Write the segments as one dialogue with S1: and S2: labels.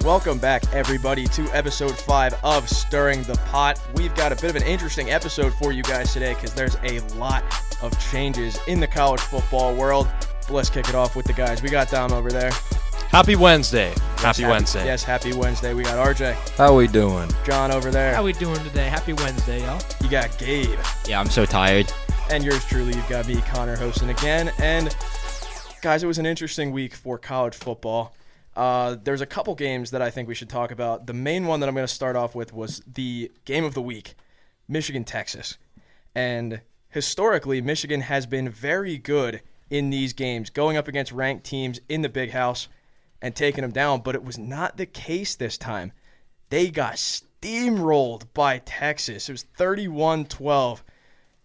S1: Welcome back, everybody, to episode 5 of Stirring the Pot. We've got a bit of an interesting episode for you guys today because there's a lot of changes in the college football world. But let's kick it off with the guys. We got Dom over there.
S2: Happy Wednesday. Happy Wednesday.
S1: Yes, happy Wednesday. We got RJ.
S3: How we doing?
S1: John over there.
S4: How we doing today? Happy Wednesday, y'all.
S1: You got Gabe.
S5: Yeah, I'm so tired.
S1: And yours truly, you've got me, Connor, hosting again. And guys, it was an interesting week for college football. There's a couple games that I think we should talk about. The main one that I'm going to start off with was the game of the week, Michigan-Texas. And historically, Michigan has been very good in these games, going up against ranked teams in the Big House and taking them down. But it was not the case this time. They got steamrolled by Texas. It was 31-12.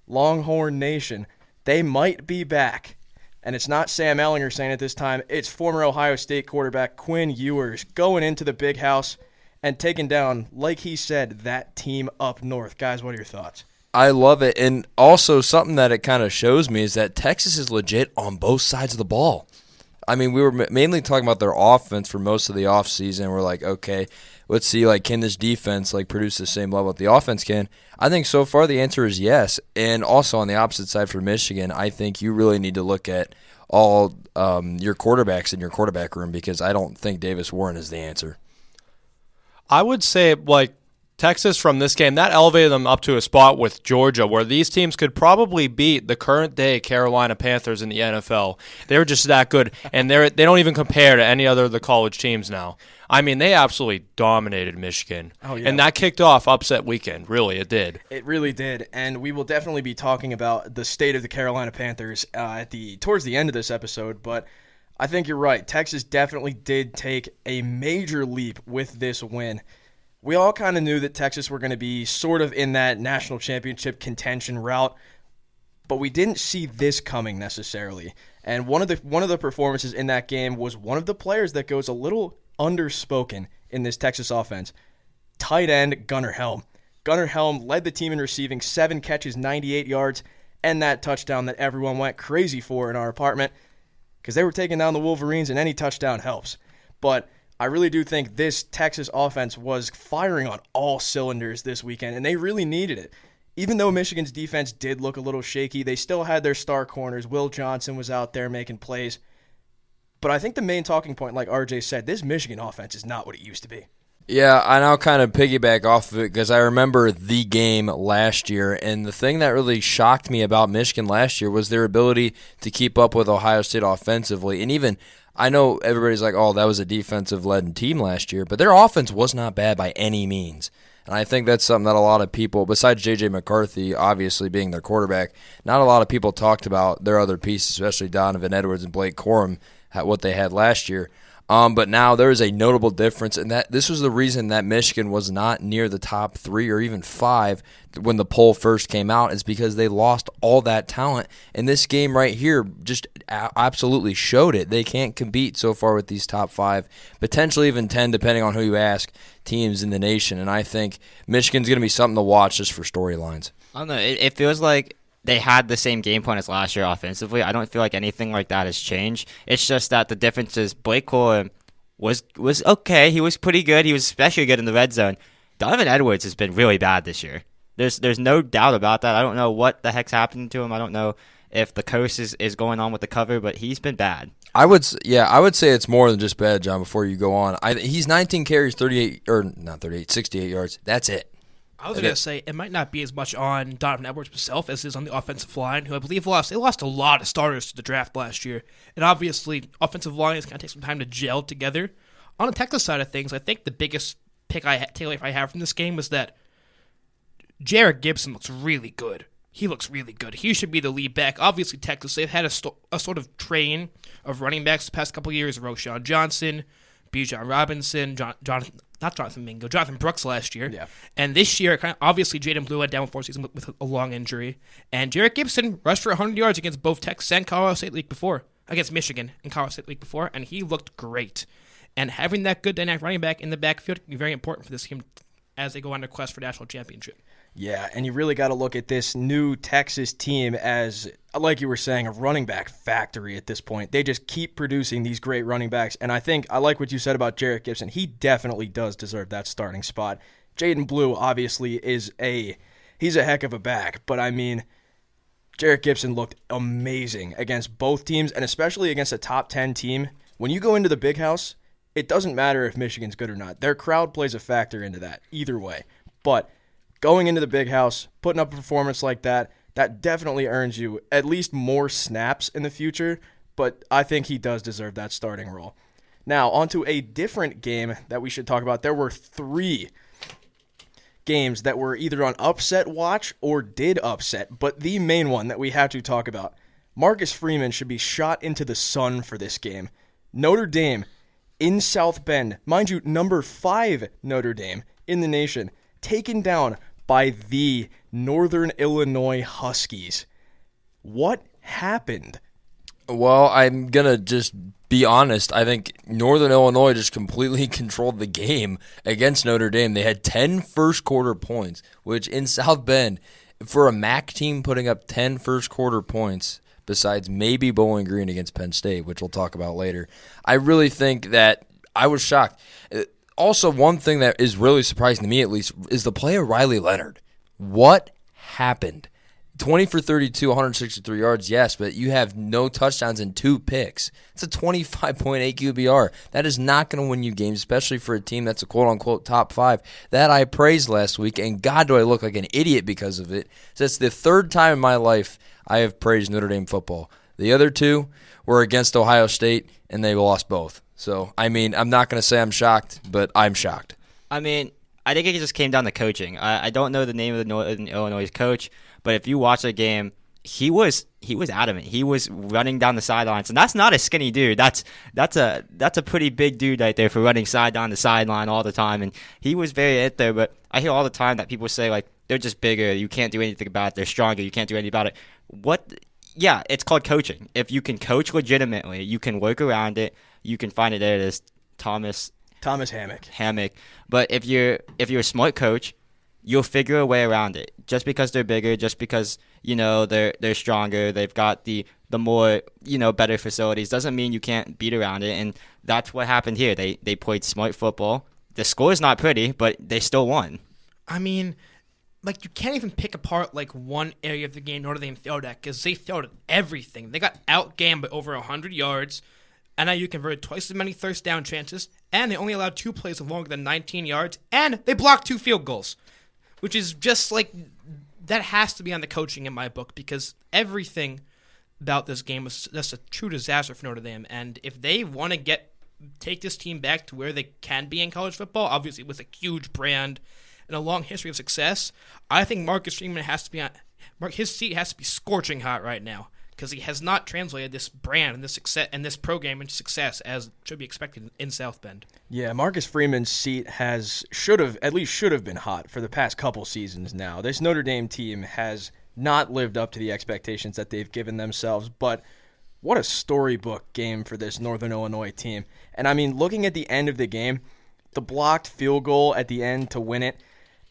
S1: Longhorn Nation. They might be back. And it's not Sam Ehlinger saying it this time. It's former Ohio State quarterback Quinn Ewers going into the Big House and taking down, like he said, that team up north. Guys, what are your thoughts?
S3: I love it. And also something that it kind of shows me is that Texas is legit on both sides of the ball. I mean, we were mainly talking about their offense for most of the offseason. We're like, okay, let's see, can this defense produce the same level that the offense can? I think so far the answer is yes. And also on the opposite side for Michigan, I think you really need to look at all your quarterbacks in your quarterback room because I don't think Davis Warren is the answer.
S2: I would say, Texas from this game, that elevated them up to a spot with Georgia where these teams could probably beat the current-day Carolina Panthers in the NFL. They were just that good, and they don't even compare to any other of the college teams now. I mean, they absolutely dominated Michigan. Oh, yeah. And that kicked off upset weekend. Really, it did.
S1: It really did, and we will definitely be talking about the state of the Carolina Panthers towards the end of this episode, but I think you're right. Texas definitely did take a major leap with this win. We all kind of knew that Texas were going to be sort of in that national championship contention route, but we didn't see this coming necessarily. And one of the performances in that game was one of the players that goes a little underspoken in this Texas offense, tight end Gunnar Helm. Gunnar Helm led the team in receiving, 7 catches, 98 yards, and that touchdown that everyone went crazy for in our apartment because they were taking down the Wolverines, and any touchdown helps. But I really do think this Texas offense was firing on all cylinders this weekend, and they really needed it. Even though Michigan's defense did look a little shaky, they still had their star corners. Will Johnson was out there making plays. But I think the main talking point, like RJ said, this Michigan offense is not what it used to be.
S3: Yeah, and I'll kind of piggyback off of it because I remember the game last year, and the thing that really shocked me about Michigan last year was their ability to keep up with Ohio State offensively, and even I know everybody's like, oh, that was a defensive-led team last year, but their offense was not bad by any means. And I think that's something that a lot of people, besides J.J. McCarthy obviously being their quarterback, not a lot of people talked about their other pieces, especially Donovan Edwards and Blake Corum, what they had last year. But now there is a notable difference, and that this was the reason that Michigan was not near the top 3 or even 5 when the poll first came out, is because they lost all that talent. And this game right here just absolutely showed it. They can't compete so far with these top 5, potentially even 10, depending on who you ask, teams in the nation. And I think Michigan's going to be something to watch just for storylines.
S5: I don't know. It feels like they had the same game plan as last year offensively. I don't feel like anything like that has changed. It's just that the difference is Blake Corum was okay. He was pretty good. He was especially good in the red zone. Donovan Edwards has been really bad this year. There's no doubt about that. I don't know what the heck's happening to him. I don't know if the coach is going on with the cover, but he's been bad.
S3: I would say it's more than just bad, John, before you go on. He's 19 carries, 68 yards. That's it.
S4: I was going to say, it might not be as much on Donovan Edwards himself as it is on the offensive line, who I believe lost a lot of starters to the draft last year. And obviously, offensive line is going to take some time to gel together. On the Texas side of things, I think the biggest takeaway I have from this game was that Jarrett Gibson looks really good. He looks really good. He should be the lead back. Obviously, Texas, they've had a sort of train of running backs the past couple of years. Roshan Johnson, Bijan Robinson, Jonathan Brooks last year. Yeah. And this year, obviously, Jaden Blue went down for season with a long injury. And Jarrett Gibson rushed for 100 yards against both Texas and Colorado State the week before. Against Michigan and Colorado State the week before. And he looked great. And having that good dynamic running back in the backfield can be very important for this team as they go on their quest for national championship.
S1: Yeah, and you really got to look at this new Texas team as like you were saying, a running back factory at this point. They just keep producing these great running backs, and I like what you said about Jarrett Gibson. He definitely does deserve that starting spot. Jaden Blue obviously he's a heck of a back, but I mean, Jarrett Gibson looked amazing against both teams, and especially against a top 10 team. When you go into the Big House, it doesn't matter if Michigan's good or not. Their crowd plays a factor into that either way. But going into the Big House, putting up a performance like that definitely earns you at least more snaps in the future, but I think he does deserve that starting role. Now, on to a different game that we should talk about. There were 3 games that were either on upset watch or did upset, but the main one that we have to talk about, Marcus Freeman should be shot into the sun for this game. Notre Dame in South Bend, mind you, number 5 Notre Dame in the nation, taken down by the Northern Illinois Huskies. What happened?
S3: Well, I'm going to just be honest. I think Northern Illinois just completely controlled the game against Notre Dame. They had 10 first-quarter points, which in South Bend, for a MAC team putting up 10 first-quarter points, besides maybe Bowling Green against Penn State, which we'll talk about later, I really think that I was shocked. Also, one thing that is really surprising to me, at least, is the play of Riley Leonard. What happened? 20 for 32, 163 yards, yes, but you have no touchdowns and 2 picks. It's a 25.8 QBR. That is not going to win you games, especially for a team that's a quote-unquote top 5. That I praised last week, and God, do I look like an idiot because of it. So it's the 3rd time in my life I have praised Notre Dame football. The other 2 were against Ohio State, and they lost both. So, I mean, I'm not going to say I'm shocked, but I'm shocked.
S5: I mean, I think it just came down to coaching. I don't know the name of the Northern Illinois coach, but if you watch the game, he was adamant. He was running down the sidelines, and that's not a skinny dude. That's a pretty big dude right there for running sideline to sideline all the time, and he was very out there. But I hear all the time that people say, like, they're just bigger, you can't do anything about it. They're stronger, you can't do anything about it. Yeah, it's called coaching. If you can coach legitimately, you can work around it. You can find it there. It is Thomas Hammock. But if you're a smart coach, you'll figure a way around it. Just because they're bigger, just because they're stronger, they've got the more better facilities, doesn't mean you can't beat around it. And that's what happened here. They played smart football. The score is not pretty, but they still won.
S4: I mean, like, you can't even pick apart, like, one area of the game Notre Dame failed at, because they failed at everything. They got outgained by over 100 yards, and now you converted twice as many first down chances, and they only allowed 2 plays of longer than 19 yards, and they blocked 2 field goals, which is just, like, that has to be on the coaching in my book, because everything about this game was just a true disaster for Notre Dame, and if they want to take this team back to where they can be in college football, obviously with a huge brand and a long history of success, I think Marcus Freeman his seat has to be scorching hot right now, because he has not translated this brand and this success and this program into success as should be expected in South Bend.
S1: Yeah, Marcus Freeman's seat should have been hot for the past couple seasons now. This Notre Dame team has not lived up to the expectations that they've given themselves, but what a storybook game for this Northern Illinois team. And I mean, looking at the end of the game, the blocked field goal at the end to win it,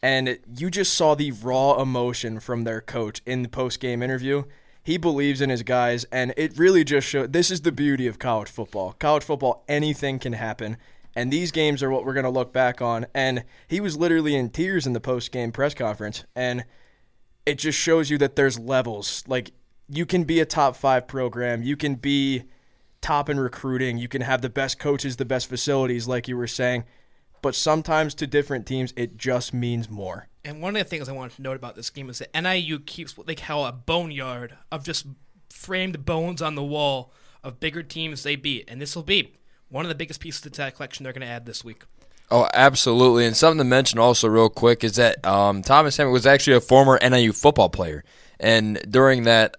S1: and you just saw the raw emotion from their coach in the post-game interview. He believes in his guys, and it really just showed this is the beauty of college football. College football, anything can happen, and these games are what we're going to look back on. And he was literally in tears in the post-game press conference, and it just shows you that there's levels. Like, you can be a top 5 program, you can be top in recruiting, you can have the best coaches, the best facilities, like you were saying, but sometimes to different teams, it just means more.
S4: And one of the things I wanted to note about this game is that NIU keeps what they call a boneyard of just framed bones on the wall of bigger teams they beat. And this will be one of the biggest pieces to that collection they're going to add this week.
S3: Oh, absolutely. And something to mention also real quick is that Thomas Hammock was actually a former NIU football player. And during that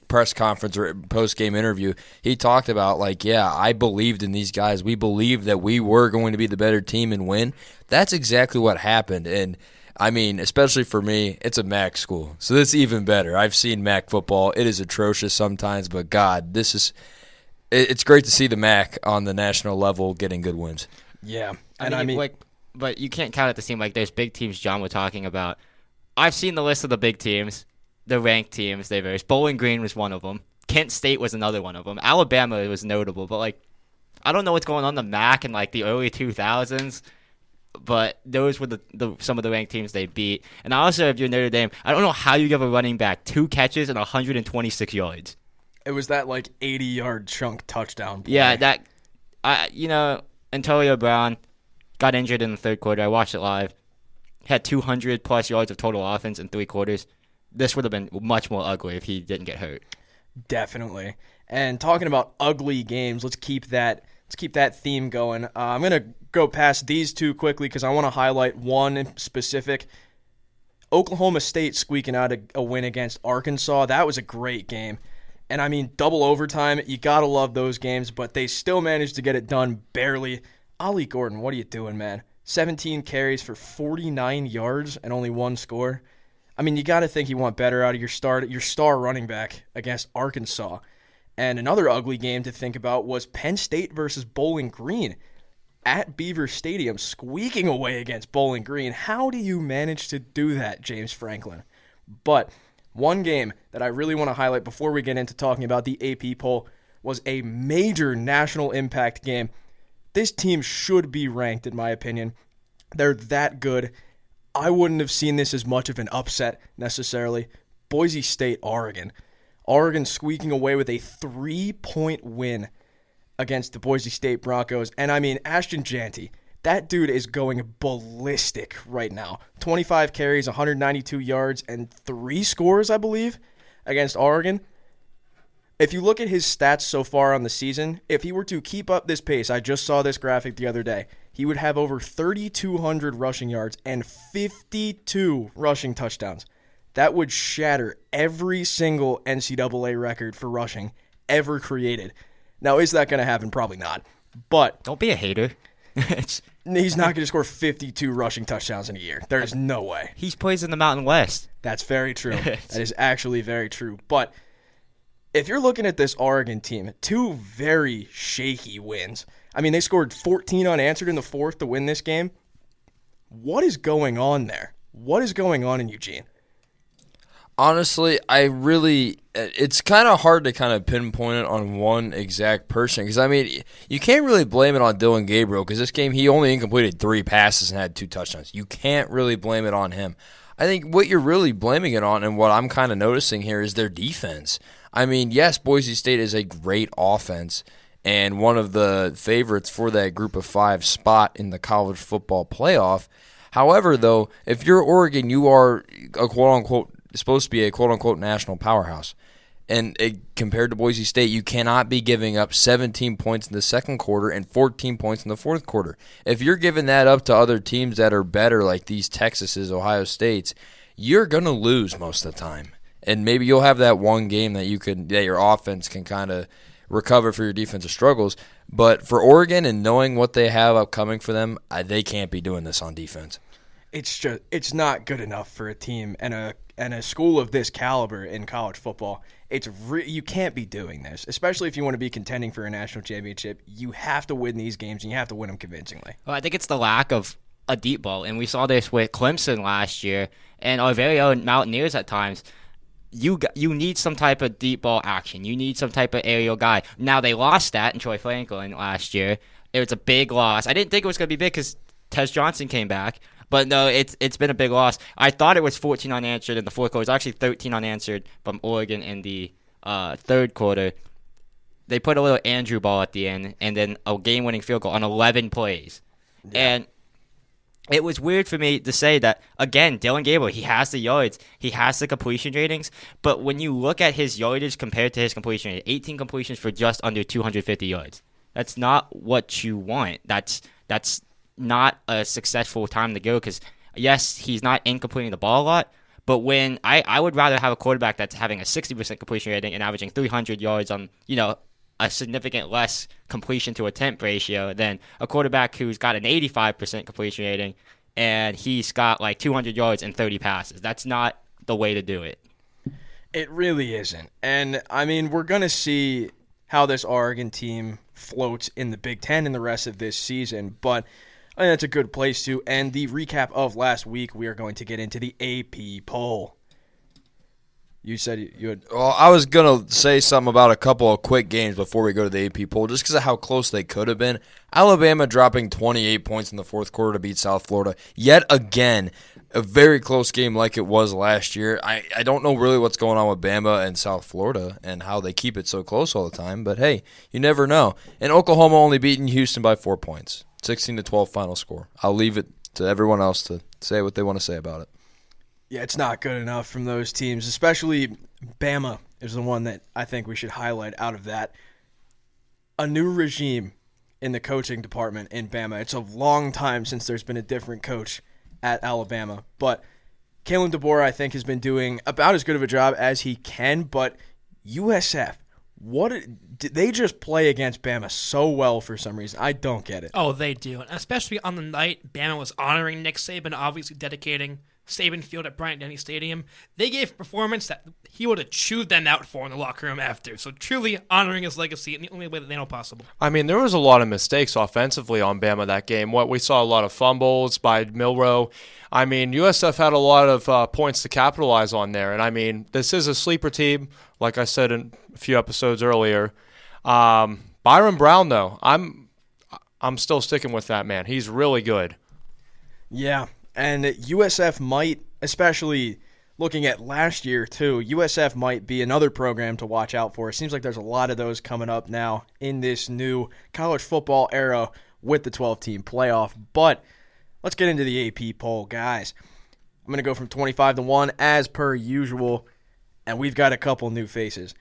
S3: press conference or post-game interview, he talked about, like, yeah, I believed in these guys. We believed that we were going to be the better team and win. That's exactly what happened. And, I mean, especially for me, it's a MAC school. So this is even better. I've seen MAC football. It is atrocious sometimes, but, God, it's great to see the MAC on the national level getting good wins.
S1: Yeah.
S5: But you can't count out the team. Like, there's big teams John was talking about. I've seen the list of the big teams. the ranked teams they versed. Bowling Green was one of them. Kent State was another one of them. Alabama was notable, but like I don't know what's going on in the MAC in like the early 2000s. But those were some of the ranked teams they beat. And also, if you're Notre Dame, I don't know how you give a running back 2 catches and 126 yards.
S1: It was that like 80-yard chunk touchdown play.
S5: Yeah, Antonio Brown got injured in the third quarter. I watched it live. Had 200-plus yards of total offense in 3 quarters. This would have been much more ugly if he didn't get hurt. Definitely.
S1: And talking about ugly games, let's keep that theme going. I'm going to go past these two quickly because I want to highlight one in specific. Oklahoma State squeaking out a win against Arkansas. That was a great game. And, I mean, double overtime, you got to love those games, but they still managed to get it done barely. Ollie Gordon, what are you doing, man? 17 carries for 49 yards and only 1 score. I mean, you got to think you want better out of your star running back against Arkansas. And another ugly game to think about was Penn State versus Bowling Green at Beaver Stadium, squeaking away against Bowling Green. How do you manage to do that, James Franklin? But one game that I really want to highlight before we get into talking about the AP poll was a major national impact game. This team should be ranked, in my opinion. They're that good. I wouldn't have seen this as much of an upset necessarily. Boise State, Oregon. Oregon squeaking away with a 3-point win against the Boise State Broncos. And I mean, Ashton Jeanty, that dude is going ballistic right now. 25 carries, 192 yards, and 3 scores, I believe, against Oregon. If you look at his stats so far on the season, if he were to keep up this pace, I just saw this graphic the other day, he would have over 3,200 rushing yards and 52 rushing touchdowns. That would shatter every single NCAA record for rushing ever created. Now, is that going to happen? Probably not. But
S5: don't be a hater.
S1: He's not going to score 52 rushing touchdowns in a year. There's no way.
S5: He's plays in the Mountain West.
S1: That's very true. That is actually very true. But if you're looking at this Oregon team, 2 very shaky wins. I mean, they scored 14 unanswered in the fourth to win this game. What is going on there? What is going on in Eugene?
S3: Honestly, it's kind of hard to kind of pinpoint it on one exact person because, I mean, you can't really blame it on Dylan Gabriel because this game he only incompleted 3 passes and had 2 touchdowns. You can't really blame it on him. I think what you're really blaming it on and what I'm kind of noticing here is their defense. I mean, yes, Boise State is a great offense and one of the favorites for that group of 5 spot in the college football playoff. However, though, if you're Oregon, you are a quote-unquote supposed to be a quote-unquote national powerhouse. And compared to Boise State, you cannot be giving up 17 points in the second quarter and 14 points in the fourth quarter. If you're giving that up to other teams that are better, like these Texases, Ohio States, you're going to lose most of the time. And maybe you'll have that one game that your offense can kind of recover for your defensive struggles. But for Oregon and knowing what they have upcoming for them, they can't be doing this on defense.
S1: It's not good enough for a team and a school of this caliber in college football. You can't be doing this, especially if you want to be contending for a national championship. You have to win these games, and you have to win them convincingly.
S5: Well, I think it's the lack of a deep ball, and we saw this with Clemson last year, and our very own Mountaineers at times. You need some type of deep ball action. You need some type of aerial guy. Now, they lost that in Troy Franklin last year. It was a big loss. I didn't think it was going to be big because Tez Johnson came back. But no, it's been a big loss. I thought it was 14 unanswered in the fourth quarter. It was actually 13 unanswered from Oregon in the third quarter. They put a little Andrew ball at the end and then a game-winning field goal on 11 plays. Yeah. And it was weird for me to say that, again, Dylan Gabriel, he has the yards. He has the completion ratings. But when you look at his yardage compared to his completion rating, 18 completions for just under 250 yards. That's not what you want. That's not a successful time to go because, yes, he's not incompleting the ball a lot, but when I would rather have a quarterback that's having a 60% completion rating and averaging 300 yards on, a significant less completion to attempt ratio than a quarterback who's got an 85% completion rating and he's got like 200 yards and 30 passes. That's not the way to do it.
S1: It really isn't. And, I mean, we're going to see how this Oregon team floats in the Big Ten in the rest of this season, but I think that's a good place to end the recap of last week. We are going to get into the AP poll. You said you had.
S3: Well, I was going to say something about a couple of quick games before we go to the AP poll, just because of how close they could have been. Alabama dropping 28 points in the fourth quarter to beat South Florida. Yet again, a very close game like it was last year. I don't know really what's going on with Bama and South Florida and how they keep it so close all the time, but hey, you never know. And Oklahoma only beating Houston by 4 points, 16-12 final score. I'll leave it to everyone else to say what they want to say about it.
S1: Yeah, it's not good enough from those teams, especially Bama is the one that I think we should highlight out of that. A new regime in the coaching department in Bama. It's a long time since there's been a different coach at Alabama, but Kalen DeBoer, I think, has been doing about as good of a job as he can, but USF, they just play against Bama so well for some reason. I don't get it.
S4: Oh, they do. And especially on the night Bama was honoring Nick Saban, obviously dedicating Saban Field at Bryant-Denny Stadium. They gave a performance that he would have chewed them out for in the locker room after. So truly honoring his legacy in the only way that they know possible.
S2: I mean, there was a lot of mistakes offensively on Bama that game. We saw a lot of fumbles by Milroe. I mean, USF had a lot of points to capitalize on there. And, I mean, this is a sleeper team, like I said in a few episodes earlier. Byron Brown, though, I'm still sticking with that, man. He's really good.
S1: Yeah, and USF might, especially looking at last year too, USF might be another program to watch out for. It seems like there's a lot of those coming up now in this new college football era with the 12-team playoff. But let's get into the AP poll, guys. I'm going to go from 25-1 as per usual, and we've got a couple new faces.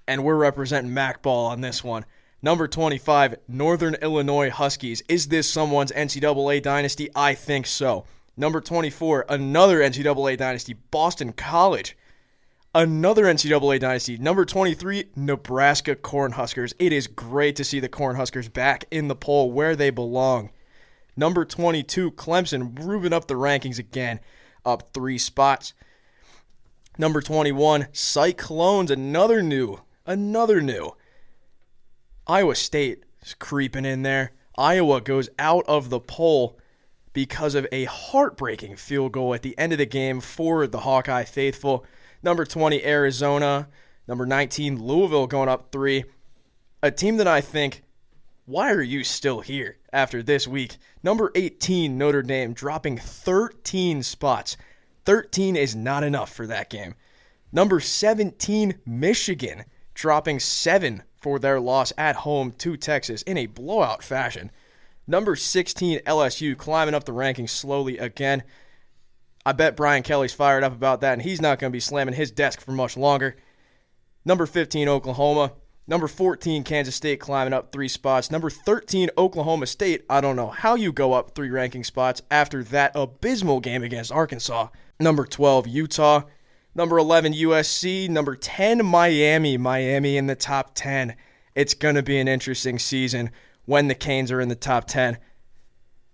S1: And we're representing Mac Ball on this one. Number 25, Northern Illinois Huskies. Is this someone's NCAA dynasty? I think so. Number 24, another NCAA dynasty, Boston College. Another NCAA dynasty. Number 23, Nebraska Cornhuskers. It is great to see the Cornhuskers back in the poll where they belong. Number 22, Clemson, moving up the rankings again, up 3 spots. Number 21, Cyclones, another new. Iowa State is creeping in there. Iowa goes out of the poll because of a heartbreaking field goal at the end of the game for the Hawkeye faithful. Number 20, Arizona. Number 19, Louisville going up 3. A team that I think, why are you still here after this week? Number 18, Notre Dame, dropping 13 spots. 13 is not enough for that game. Number 17, Michigan, dropping 7 for their loss at home to Texas in a blowout fashion. Number 16, LSU, climbing up the rankings slowly again. I bet Brian Kelly's fired up about that, and he's not going to be slamming his desk for much longer. Number 15, Oklahoma. Number 14, Kansas State, climbing up 3 spots. Number 13, Oklahoma State. I don't know how you go up 3 ranking spots after that abysmal game against Arkansas. Number 12, Utah. Number 11, USC. Number 10, Miami. Miami in the top 10. It's going to be an interesting season when the Canes are in the top 10.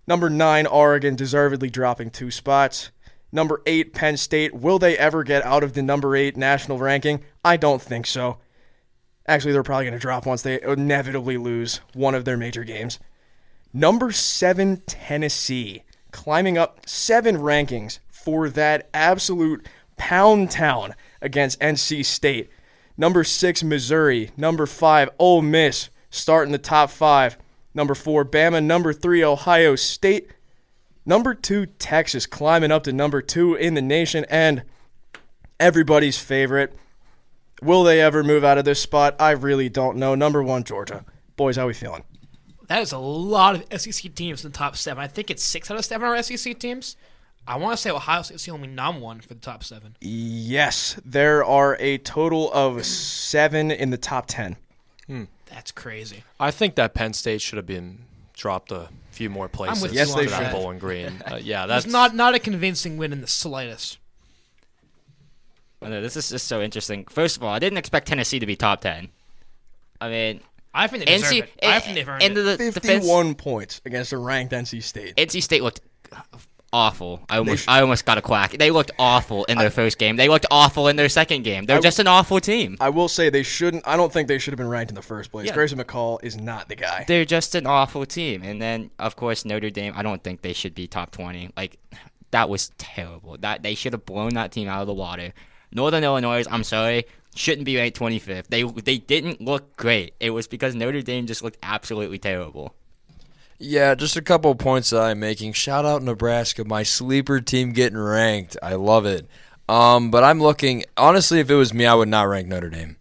S1: Number 9, Oregon, deservedly dropping 2 spots. Number 8, Penn State. Will they ever get out of the number 8 national ranking? I don't think so. Actually, they're probably going to drop once they inevitably lose one of their major games. Number 7, Tennessee, climbing up 7 rankings for that absolute pound town against NC State. Number 6, Missouri. Number 5, Ole Miss, starting the top 5. Number 4, Bama. Number 3, Ohio State. Number 2, Texas, climbing up to number 2 in the nation. And everybody's favorite, will they ever move out of this spot? I really don't know. Number 1, Georgia. Boys, how we feeling?
S4: That is a lot of SEC teams in the top 7. I think it's 6 out of 7 are SEC teams. I want to say Ohio State's the only non-one for the top 7.
S1: Yes, there are a total of 7 in the top 10.
S4: That's crazy.
S2: I think that Penn State should have been dropped a few more places.
S4: I'm with
S1: Yes,
S4: you
S1: they
S4: on
S1: should.
S4: that.
S2: Bowling Green. Yeah, that's
S4: It's not a convincing win in the slightest.
S5: This is just so interesting. First of all, I didn't expect Tennessee to be top 10. I mean,
S4: I think they deserve it. I think they've earned
S5: and
S4: it.
S5: the
S1: 51 points against a ranked NC State.
S5: NC State looked awful. I almost got a quack. They looked awful in their first game. They looked awful in their second game. They're just an awful team.
S1: I will say I don't think they should have been ranked in the first place.
S5: Yeah.
S1: Grayson McCall is not the guy.
S5: They're just an awful team. And then, of course, Notre Dame, I don't think they should be top 20. Like, that was terrible. That they should have blown that team out of the water. Northern Illinois, I'm sorry, shouldn't be ranked 25th. They didn't look great. It was because Notre Dame just looked absolutely terrible.
S3: Yeah, just a couple of points that I'm making. Shout out Nebraska, my sleeper team getting ranked. I love it. But I'm looking, honestly, if it was me, I would not rank Notre Dame.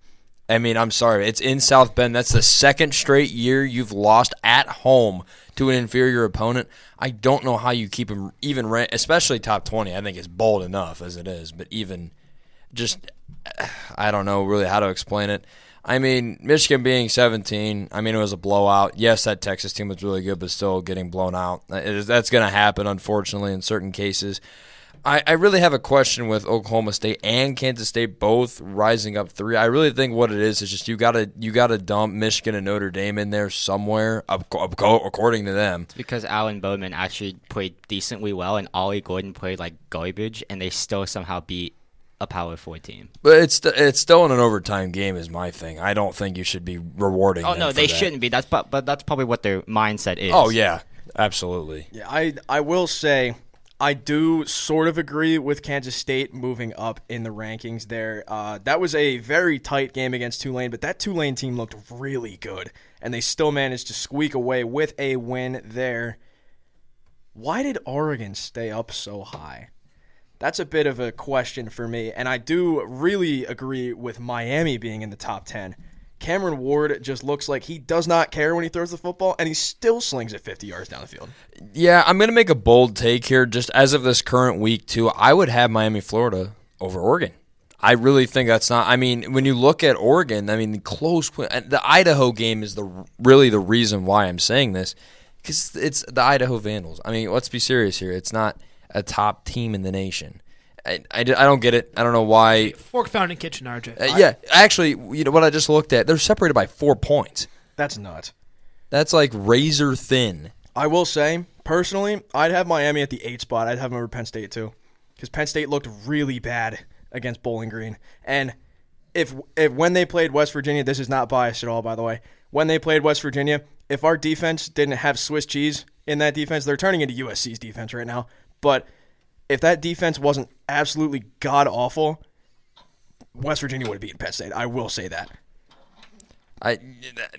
S3: I mean, I'm sorry. It's in South Bend. That's the second straight year you've lost at home to an inferior opponent. I don't know how you keep them even ranked, especially top 20. I think it's bold enough as it is, but even just, I don't know really how to explain it. I mean, Michigan being 17, I mean, it was a blowout. Yes, that Texas team was really good, but still getting blown out. That's going to happen, unfortunately, in certain cases. I really have a question with Oklahoma State and Kansas State both rising up 3. I really think what it is just you gotta dump Michigan and Notre Dame in there somewhere, according to them.
S5: It's because Alan Bowman actually played decently well, and Ollie Gordon played like garbage, and they still somehow beat a Power 4 team.
S3: But it's still in an overtime game is my thing. I don't think you should be rewarding them
S5: no,
S3: for
S5: they
S3: that.
S5: Shouldn't be. But that's probably what their mindset is.
S3: Oh, yeah, absolutely.
S1: Yeah, I will say I do sort of agree with Kansas State moving up in the rankings there. That was a very tight game against Tulane, but that Tulane team looked really good, and they still managed to squeak away with a win there. Why did Oregon stay up so high? That's a bit of a question for me, and I do really agree with Miami being in the top 10. Cameron Ward just looks like he does not care when he throws the football, and he still slings it 50 yards down the field.
S3: Yeah, I'm going to make a bold take here. Just as of this current week, too, I would have Miami, Florida over Oregon. I really think that's not – I mean, when you look at Oregon, I mean, the Idaho game is really the reason why I'm saying this, because it's the Idaho Vandals. I mean, let's be serious here. It's not a top team in the nation. I don't get it. I don't know why.
S4: Fork Fountain Kitchen, RJ.
S3: Yeah, actually, you know what I just looked at? They're separated by 4 points.
S1: That's nuts.
S3: That's like razor thin.
S1: I will say, personally, I'd have Miami at the 8 spot. I'd have them over Penn State, too, because Penn State looked really bad against Bowling Green. And if when they played West Virginia, this is not biased at all, by the way, when they played West Virginia, if our defense didn't have Swiss cheese in that defense, they're turning into USC's defense right now, but if that defense wasn't absolutely god-awful, West Virginia would have beaten Penn State. I will say that.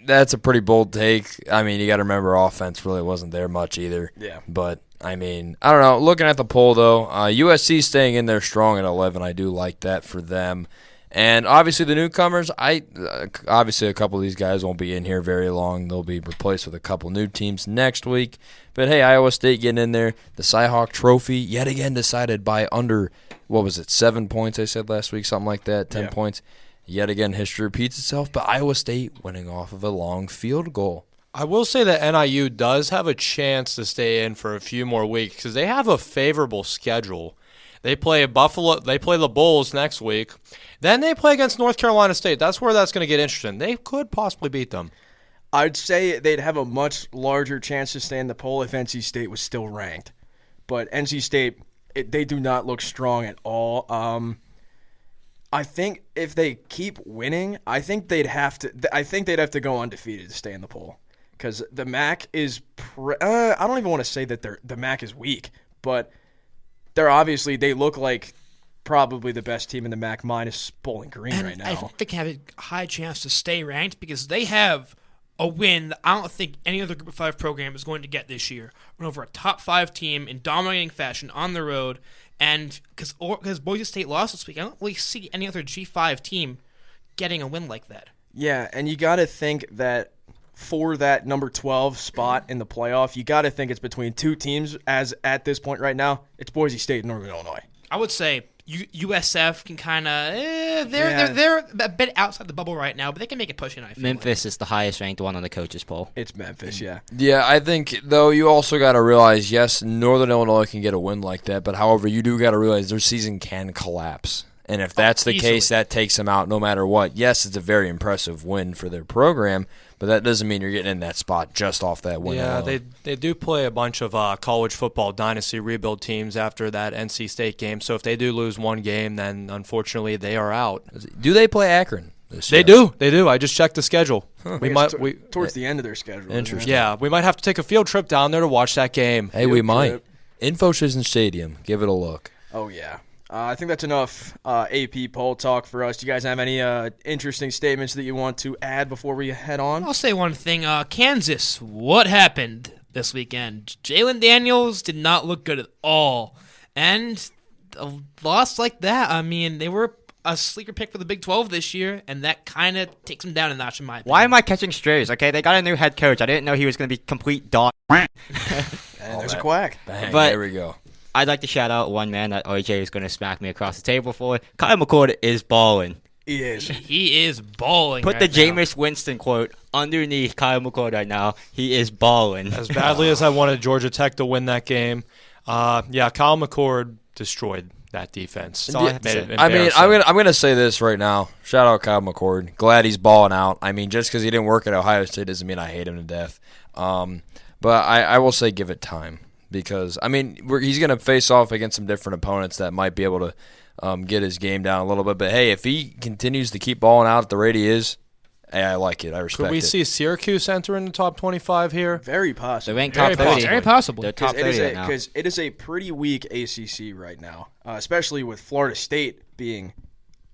S3: That's a pretty bold take. I mean, you got to remember offense really wasn't there much either.
S1: Yeah.
S3: But, I mean, I don't know. Looking at the poll, though, USC staying in there strong at 11. I do like that for them. And obviously the newcomers, obviously a couple of these guys won't be in here very long. They'll be replaced with a couple new teams next week. But, hey, Iowa State getting in there. The Cy-Hawk Trophy yet again decided by under, 7 points I said last week, something like that, 10 points. Yet again, history repeats itself, but Iowa State winning off of a long field goal.
S2: I will say that NIU does have a chance to stay in for a few more weeks because they have a favorable schedule. They play Buffalo. They play the Bulls next week. Then they play against North Carolina State. That's where that's going to get interesting. They could possibly beat them.
S1: I'd say they'd have a much larger chance to stay in the poll if NC State was still ranked. But NC State, they do not look strong at all. I think if they keep winning, I think they'd have to go undefeated to stay in the poll. Because the MAC is I don't even want to say that the MAC is weak, but they look like probably the best team in the MAC minus Bowling Green right now.
S4: I think they have a high chance to stay ranked because they have a win that I don't think any other Group of 5 program is going to get this year. Run over a top 5 team in dominating fashion on the road, and because Boise State lost this week, I don't really see any other G5 team getting a win like that.
S1: Yeah, and you got to think that for that number 12 spot in the playoff, you got to think it's between 2 teams as at this point right now. It's Boise State and Northern Illinois.
S4: I would say USF can kind of they're a bit outside the bubble right now, but they can make a push in. I feel
S5: Memphis is the highest ranked one on the coaches poll.
S1: It's Memphis, yeah.
S3: Yeah, I think, though, you also got to realize, yes, Northern Illinois can get a win like that, but however, you do got to realize their season can collapse. And if that's the case, that takes them out no matter what. Yes, it's a very impressive win for their program, but that doesn't mean you're getting in that spot just off that win.
S2: Yeah,
S3: alone.
S2: they do play a bunch of college football dynasty rebuild teams after that NC State game. So if they do lose one game, then unfortunately they are out.
S3: Do they play Akron this year?
S2: They do. I just checked the schedule.
S1: Towards the end of their schedule.
S3: Interesting.
S2: Yeah, we might have to take a field trip down there to watch that game.
S3: Hey, we might. Info Citizen Stadium. Give it a look.
S1: Oh, yeah. I think that's enough AP poll talk for us. Do you guys have any interesting statements that you want to add before we head on?
S4: I'll say one thing. Kansas, what happened this weekend? Jalen Daniels did not look good at all. And a loss like that, I mean, they were a sleeper pick for the Big 12 this year, and that kind of takes them down a notch in my opinion.
S5: Why am I catching strays? Okay, they got a new head coach. I didn't know he was going to be complete dog.
S1: And there's a quack.
S3: Bang,
S5: But-
S3: there we go.
S5: I'd like to shout out one man that OJ is going to smack me across the table for. Kyle McCord is balling.
S1: He is.
S4: He is balling.
S5: Put
S4: right
S5: the
S4: now.
S5: Jameis Winston quote underneath Kyle McCord right now. He is balling.
S2: As badly as I wanted Georgia Tech to win that game, Kyle McCord destroyed that defense.
S5: That's all I have to
S2: Made
S5: say.
S2: it
S3: I mean,
S2: embarrassing.
S3: I'm gonna say this right now. Shout out Kyle McCord. Glad he's balling out. I mean, just because he didn't work at Ohio State doesn't mean I hate him to death. But I will say give it time because I mean he's gonna face off against some different opponents that might be able to get his game down a little bit. But hey, if he continues to keep balling out at the rate he is, hey, I like it. I respect
S2: Could we
S3: it.
S2: see Syracuse enter in the top 25 here?
S1: Very
S5: They
S1: possible.
S5: ranked
S4: Very
S5: top 30.
S4: possible. Very possible.
S5: They're top 30 right now.
S1: Because it is a pretty weak ACC right now, especially with Florida State being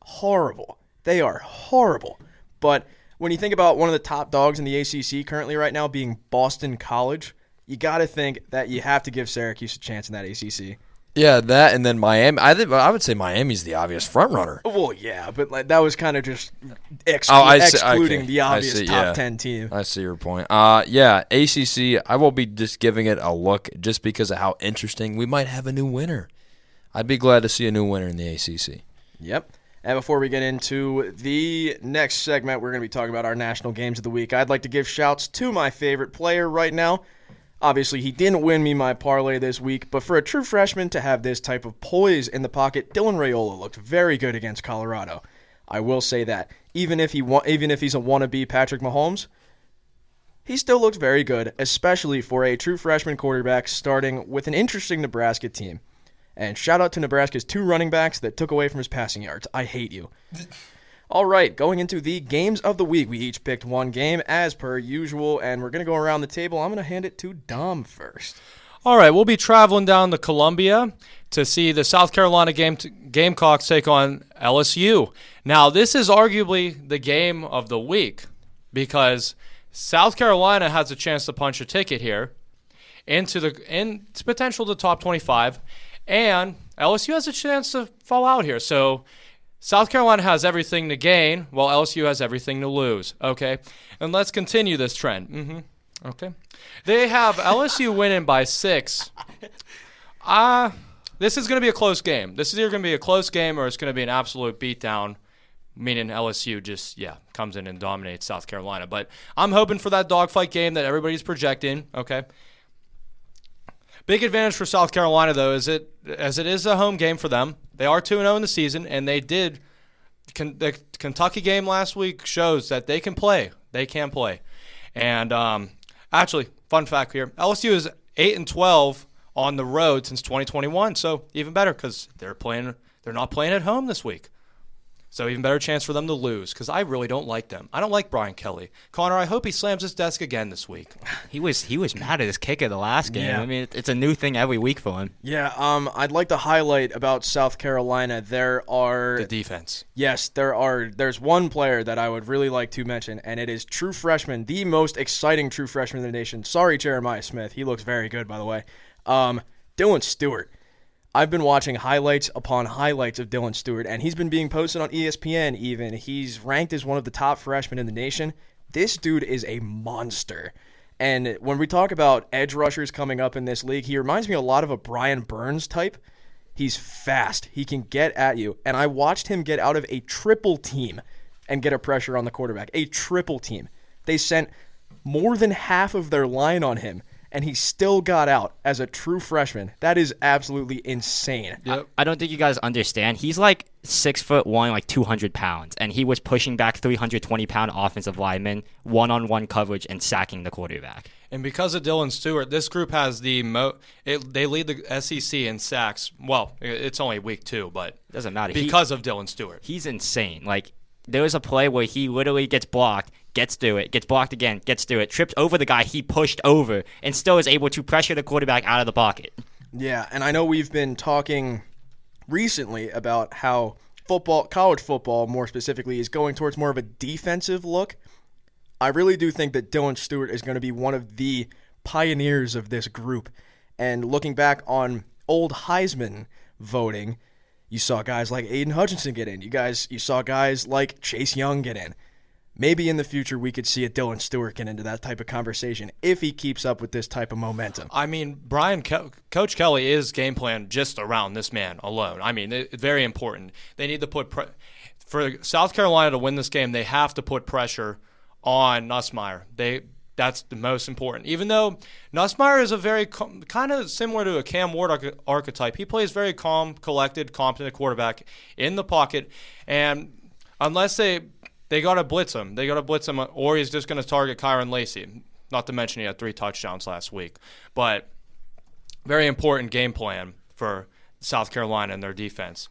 S1: horrible. They are horrible. But when you think about one of the top dogs in the ACC currently right now being Boston College, you got to think that you have to give Syracuse a chance in that ACC.
S3: Yeah, that and then Miami. I would say Miami's the obvious front runner.
S1: Well, yeah, but like, that was kind of just
S3: I see-
S1: excluding
S3: okay.
S1: the
S3: I
S1: obvious
S3: see,
S1: top
S3: yeah.
S1: 10 team.
S3: I see your point. Yeah, ACC. I will be just giving it a look just because of how interesting. We might have a new winner. I'd be glad to see a new winner in the ACC.
S1: Yep. And before we get into the next segment, we're going to be talking about our national games of the week. I'd like to give shouts to my favorite player right now. Obviously, he didn't win me my parlay this week, but for a true freshman to have this type of poise in the pocket, Dylan Raiola looked very good against Colorado. I will say that. Even if he's a wannabe Patrick Mahomes, he still looked very good, especially for a true freshman quarterback starting with an interesting Nebraska team. And shout out to Nebraska's 2 running backs that took away from his passing yards. I hate you. All right, going into the games of the week. We each picked one game as per usual, and we're going to go around the table. I'm going to hand it to Dom first.
S2: All right, we'll be traveling down to Columbia to see the South Carolina Gamecocks take on LSU. Now, this is arguably the game of the week because South Carolina has a chance to punch a ticket here into potential to top 25, and LSU has a chance to fall out here. So South Carolina has everything to gain, while LSU has everything to lose. Okay, and let's continue this trend. Okay, they have LSU winning by 6. This is going to be a close game. This is either going to be a close game or it's going to be an absolute beatdown, meaning LSU just comes in and dominates South Carolina. But I'm hoping for that dogfight game that everybody's projecting. Okay. Big advantage for South Carolina, though, as it is a home game for them. They are 2-0 in the season, and they did. The Kentucky game last week shows that they can play. They can play. And actually, fun fact here: LSU is 8-12 on the road since 2021. So even better because they're not playing at home this week. So even better chance for them to lose because I really don't like them. I don't like Brian Kelly. Connor, I hope he slams his desk again this week.
S5: He was mad at his kicker the last game.
S1: Yeah.
S5: I mean, it's a new thing every week for him.
S1: Yeah, I'd like to highlight about South Carolina.
S2: The defense.
S1: Yes, there's one player that I would really like to mention, and it is true freshman, the most exciting true freshman in the nation. Sorry, Jeremiah Smith. He looks very good, by the way. Dylan Stewart. I've been watching highlights upon highlights of Dylan Stewart, and he's been being posted on ESPN even. He's ranked as one of the top freshmen in the nation. This dude is a monster. And when we talk about edge rushers coming up in this league, he reminds me a lot of a Brian Burns type. He's fast. He can get at you. And I watched him get out of a triple team and get a pressure on the quarterback. A triple team. They sent more than half of their line on him, and he still got out as a true freshman. That is absolutely insane.
S2: Yep.
S5: I don't think you guys understand. He's like 6'1", like 200 pounds, and he was pushing back 320-pound offensive linemen, one-on-one coverage, and sacking the quarterback.
S2: And because of Dylan Stewart, this group has they lead the SEC in sacks. Well, it's only week 2, but
S5: It doesn't matter.
S2: because of Dylan Stewart.
S5: He's insane. Like, there was a play where he literally gets blocked, gets to it, gets blocked again, gets to it, trips over the guy he pushed over, and still is able to pressure the quarterback out of the pocket.
S1: Yeah, and I know we've been talking recently about how college football more specifically, is going towards more of a defensive look. I really do think that Dylan Stewart is going to be one of the pioneers of this group. And looking back on old Heisman voting, you saw guys like Aiden Hutchinson get in. You saw guys like Chase Young get in. Maybe in the future we could see a Dylan Stewart get into that type of conversation if he keeps up with this type of momentum.
S2: I mean, Coach Kelly is game plan just around this man alone. I mean, it's very important. They need to put for South Carolina to win this game, they have to put pressure on Nussmeier. That's the most important. Even though Nussmeier is a very kind of similar to a Cam Ward archetype, he plays very calm, collected, competent quarterback in the pocket, and unless they got to blitz him, or he's just going to target Kyron Lacey. Not to mention he had 3 touchdowns last week. But very important game plan for South Carolina and their defense.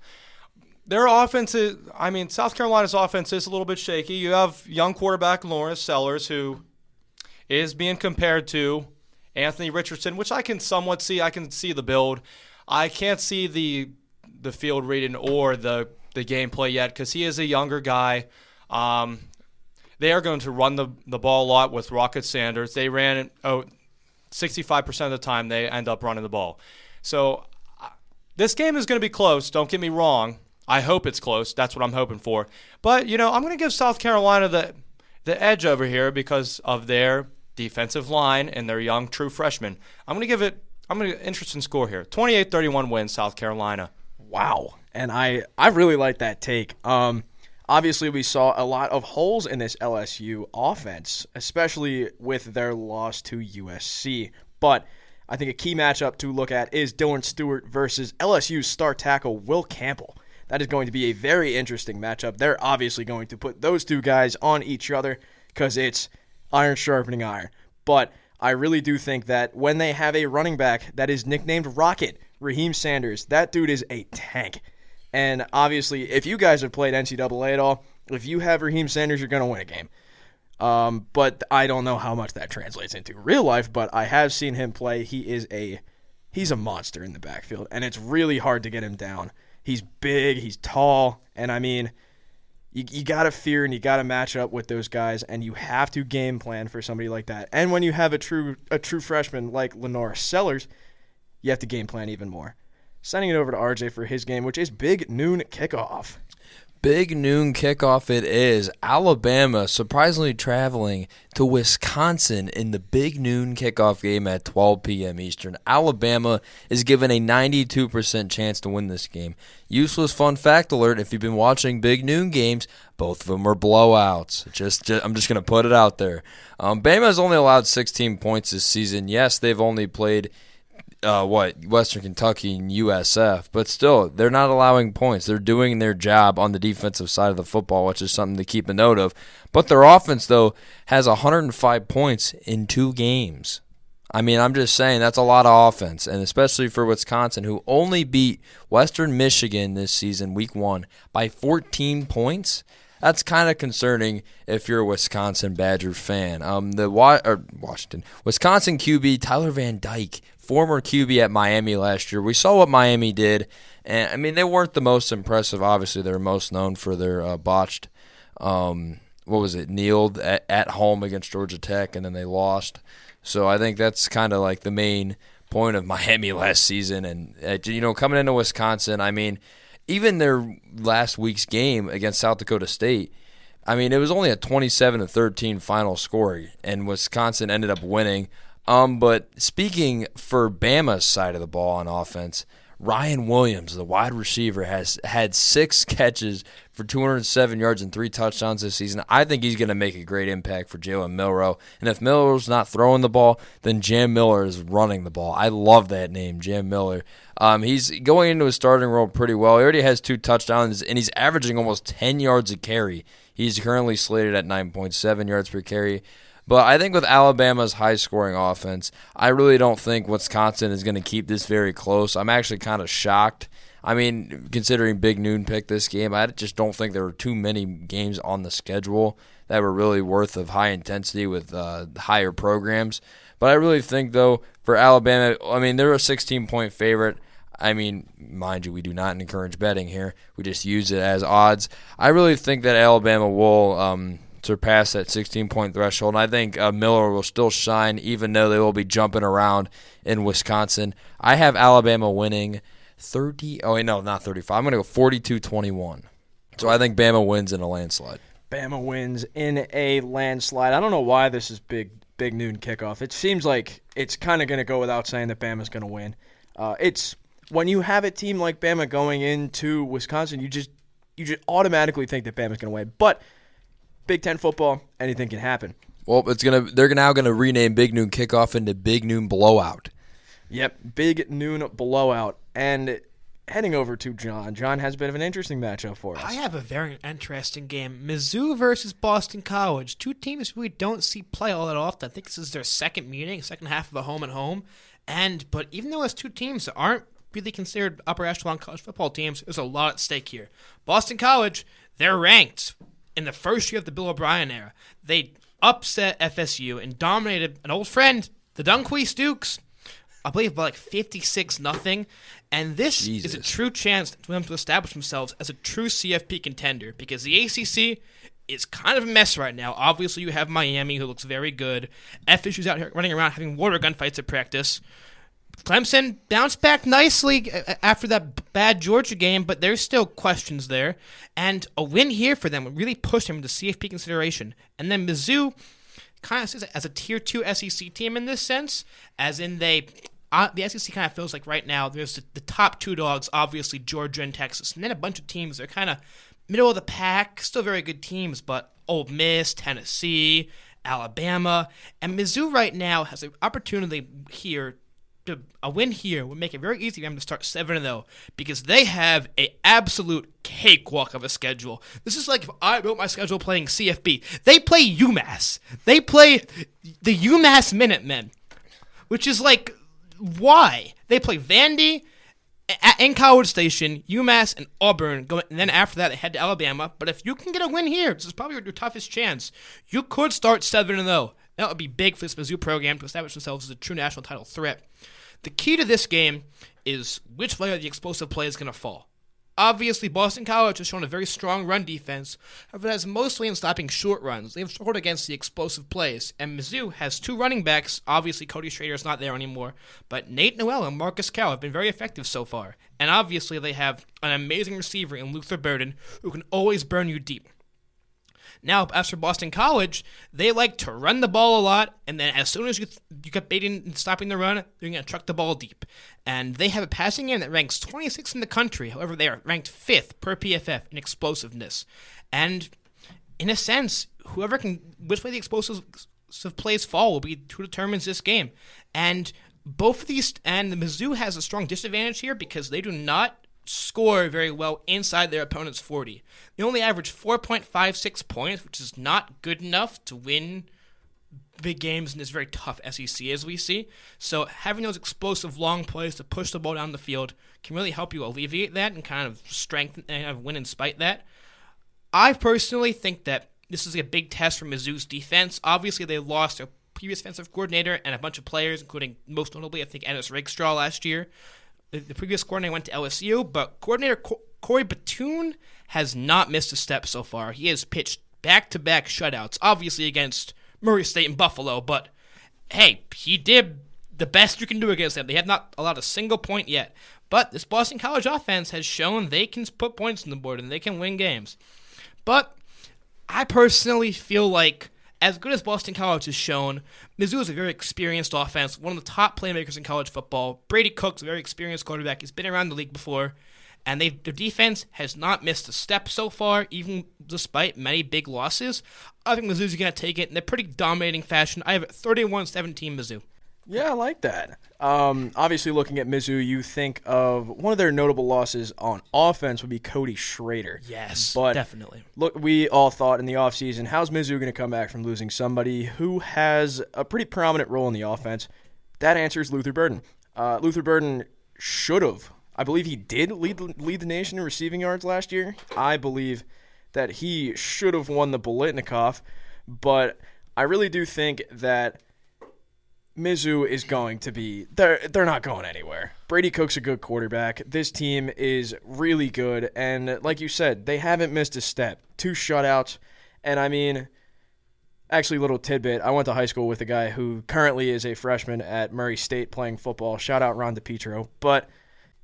S2: Their offense South Carolina's offense is a little bit shaky. You have young quarterback Lawrence Sellers, who is being compared to Anthony Richardson, which I can somewhat see. I can see the build. I can't see the field reading or the gameplay yet because he is a younger guy. They are going to run the ball a lot with Rocket Sanders. They ran 65% of the time they end up running the ball. So this game is going to be close. Don't get me wrong. I hope it's close. That's what I'm hoping for. But, I'm going to give South Carolina the edge over here because of their defensive line and their young true freshmen. I'm going to interesting score here. 28-31 wins South Carolina.
S1: Wow. And I really like that take. Obviously, we saw a lot of holes in this LSU offense, especially with their loss to USC. But I think a key matchup to look at is Dylan Stewart versus LSU's star tackle Will Campbell. That is going to be a very interesting matchup. They're obviously going to put those two guys on each other because it's iron sharpening iron. But I really do think that when they have a running back that is nicknamed Rocket, Raheem Sanders, that dude is a tank. And obviously, if you guys have played NCAA at all, if you have Raheem Sanders, you're going to win a game. But I don't know how much that translates into real life, but I have seen him play. He's a monster in the backfield, and it's really hard to get him down. He's big, he's tall, and I mean, you got to fear and you got to match up with those guys, and you have to game plan for somebody like that. And when you have a true freshman like Lenore Sellers, you have to game plan even more. Sending it over to RJ for his game, which is Big Noon Kickoff.
S3: Big noon kickoff it is. Alabama surprisingly traveling to Wisconsin in the big noon kickoff game at 12 p.m. Eastern. Alabama is given a 92% chance to win this game. Useless fun fact alert, if you've been watching big noon games, both of them are blowouts. I'm just going to put it out there. Bama has only allowed 16 points this season. Yes, they've only played Western Kentucky and USF, but still, they're not allowing points. They're doing their job on the defensive side of the football, which is something to keep a note of. But their offense, though, has 105 points in 2 games. I mean, I'm just saying that's a lot of offense, and especially for Wisconsin, who only beat Western Michigan this season, week 1, by 14 points. That's kind of concerning if you're a Wisconsin Badger fan. Wisconsin QB Tyler Van Dyke, former QB at Miami last year. We saw what Miami did, and I mean they weren't the most impressive. Obviously, they're most known for their botched, kneeled at home against Georgia Tech, and then they lost. So I think that's kind of like the main point of Miami last season. And coming into Wisconsin, I mean, even their last week's game against South Dakota State, I mean, it was only a 27-13 final score, and Wisconsin ended up winning. But speaking for Bama's side of the ball on offense, Ryan Williams, the wide receiver, has had 6 catches for 207 yards and 3 touchdowns this season. I think he's going to make a great impact for Jalen Milroe. And if Milroe's not throwing the ball, then Jam Miller is running the ball. I love that name, Jam Miller. He's going into his starting role pretty well. He already has 2 touchdowns, and he's averaging almost 10 yards a carry. He's currently slated at 9.7 yards per carry. But I think with Alabama's high-scoring offense, I really don't think Wisconsin is going to keep this very close. I'm actually kind of shocked. I mean, considering Big Noon picked this game, I just don't think there were too many games on the schedule that were really worth of high intensity with higher programs. But I really think, though, for Alabama, I mean, they're a 16-point favorite. I mean, mind you, we do not encourage betting here. We just use it as odds. I really think that Alabama will surpass that 16-point threshold, and I think Miller will still shine even though they will be jumping around in Wisconsin. I have Alabama winning 30. Oh, wait, no, not 35. I'm going to go 42-21. So I think Bama wins in a landslide.
S1: Bama wins in a landslide. I don't know why this is big noon kickoff. It seems like it's kind of going to go without saying that Bama's going to win. It's when you have a team like Bama going into Wisconsin, you just automatically think that Bama's going to win. But Big Ten football, anything can happen.
S3: Well, they're now going to rename Big Noon Kickoff into Big Noon Blowout.
S1: Yep, Big Noon Blowout. And heading over to John. John has a bit of an interesting matchup for us.
S4: I have a very interesting game. Mizzou versus Boston College. Two teams we don't see play all that often. I think this is their second meeting, second half of a home and home. But even though it's two teams that aren't really considered upper echelon college football teams, there's a lot at stake here. Boston College, they're ranked in the first year of the Bill O'Brien era. They upset FSU and dominated an old friend, the Dunquist Dukes, I believe by like 56-0. And this is a true chance for them to establish themselves as a true CFP contender because the ACC is kind of a mess right now. Obviously, you have Miami, who looks very good. FSU's out here running around having water gun fights at practice. Clemson bounced back nicely after that bad Georgia game, but there's still questions there. And a win here for them would really push them into CFP consideration. And then Mizzou kind of says it as a Tier 2 SEC team in this sense, as in the SEC kind of feels like right now there's the top two dogs, obviously Georgia and Texas, and then a bunch of teams that are kind of middle of the pack, still very good teams, but Ole Miss, Tennessee, Alabama, and Mizzou right now has an opportunity here. A win here would make it very easy for them to start 7-0 because they have an absolute cakewalk of a schedule. This is like if I wrote my schedule playing CFB. They play UMass. They play the UMass Minutemen, which is like, why? They play Vandy in College Station, UMass, and Auburn, and then after that they head to Alabama. But if you can get a win here, this is probably your toughest chance. You could start 7-0. That would be big for this Mizzou program to establish themselves as a true national title threat. The key to this game is which way the explosive play is going to fall. Obviously, Boston College has shown a very strong run defense, however, that's mostly in stopping short runs. They've struggled against the explosive plays, and Mizzou has two running backs. Obviously, Cody Schrader's not there anymore, but Nate Noel and Marcus Cal have been very effective so far. And obviously, they have an amazing receiver in Luther Burden who can always burn you deep. Now, as for Boston College, they like to run the ball a lot, and then as soon as you get baiting and stopping the run, they're going to truck the ball deep. And they have a passing game that ranks 26th in the country. However, they are ranked 5th per PFF in explosiveness. And in a sense, which way the explosive plays fall will be who determines this game. And both of these, and the Mizzou has a strong disadvantage here because they do not score very well inside their opponent's 40. They only average 4.56 points, which is not good enough to win big games in this very tough SEC as we see. So having those explosive long plays to push the ball down the field can really help you alleviate that and kind of strengthen and win in spite that. I personally think that this is a big test for Mizzou's defense. Obviously, they lost their previous defensive coordinator and a bunch of players, including most notably, I think, Ennis Rakestraw last year. The previous coordinator went to LSU, but coordinator Corey Batoon has not missed a step so far. He has pitched back-to-back shutouts, obviously against Murray State and Buffalo, but hey, he did the best you can do against them. They have not allowed a single point yet, but this Boston College offense has shown they can put points on the board and they can win games. But I personally feel like, as good as Boston College has shown, Mizzou is a very experienced offense, one of the top playmakers in college football. Brady Cook's a very experienced quarterback. He's been around the league before, and their defense has not missed a step so far, even despite many big losses. I think Mizzou's going to take it in a pretty dominating fashion. I have it 31-17 Mizzou.
S1: Yeah, I like that. Obviously, looking at Mizzou, you think of one of their notable losses on offense would be Cody Schrader.
S4: Yes,
S1: but
S4: definitely.
S1: Look, we all thought in the offseason, how's Mizzou going to come back from losing somebody who has a pretty prominent role in the offense? That answer is Luther Burden. Luther Burden should have. I believe he did lead the nation in receiving yards last year. I believe that he should have won the Bolitnikoff, but I really do think that Mizzou is going to be they're not going anywhere. Brady Cook's a good quarterback. This team is really good, and like you said, they haven't missed a step. 2 shutouts, and I mean, actually, little tidbit. I went to high school with a guy who currently is a freshman at Murray State playing football. Shout out Ron DePietro. But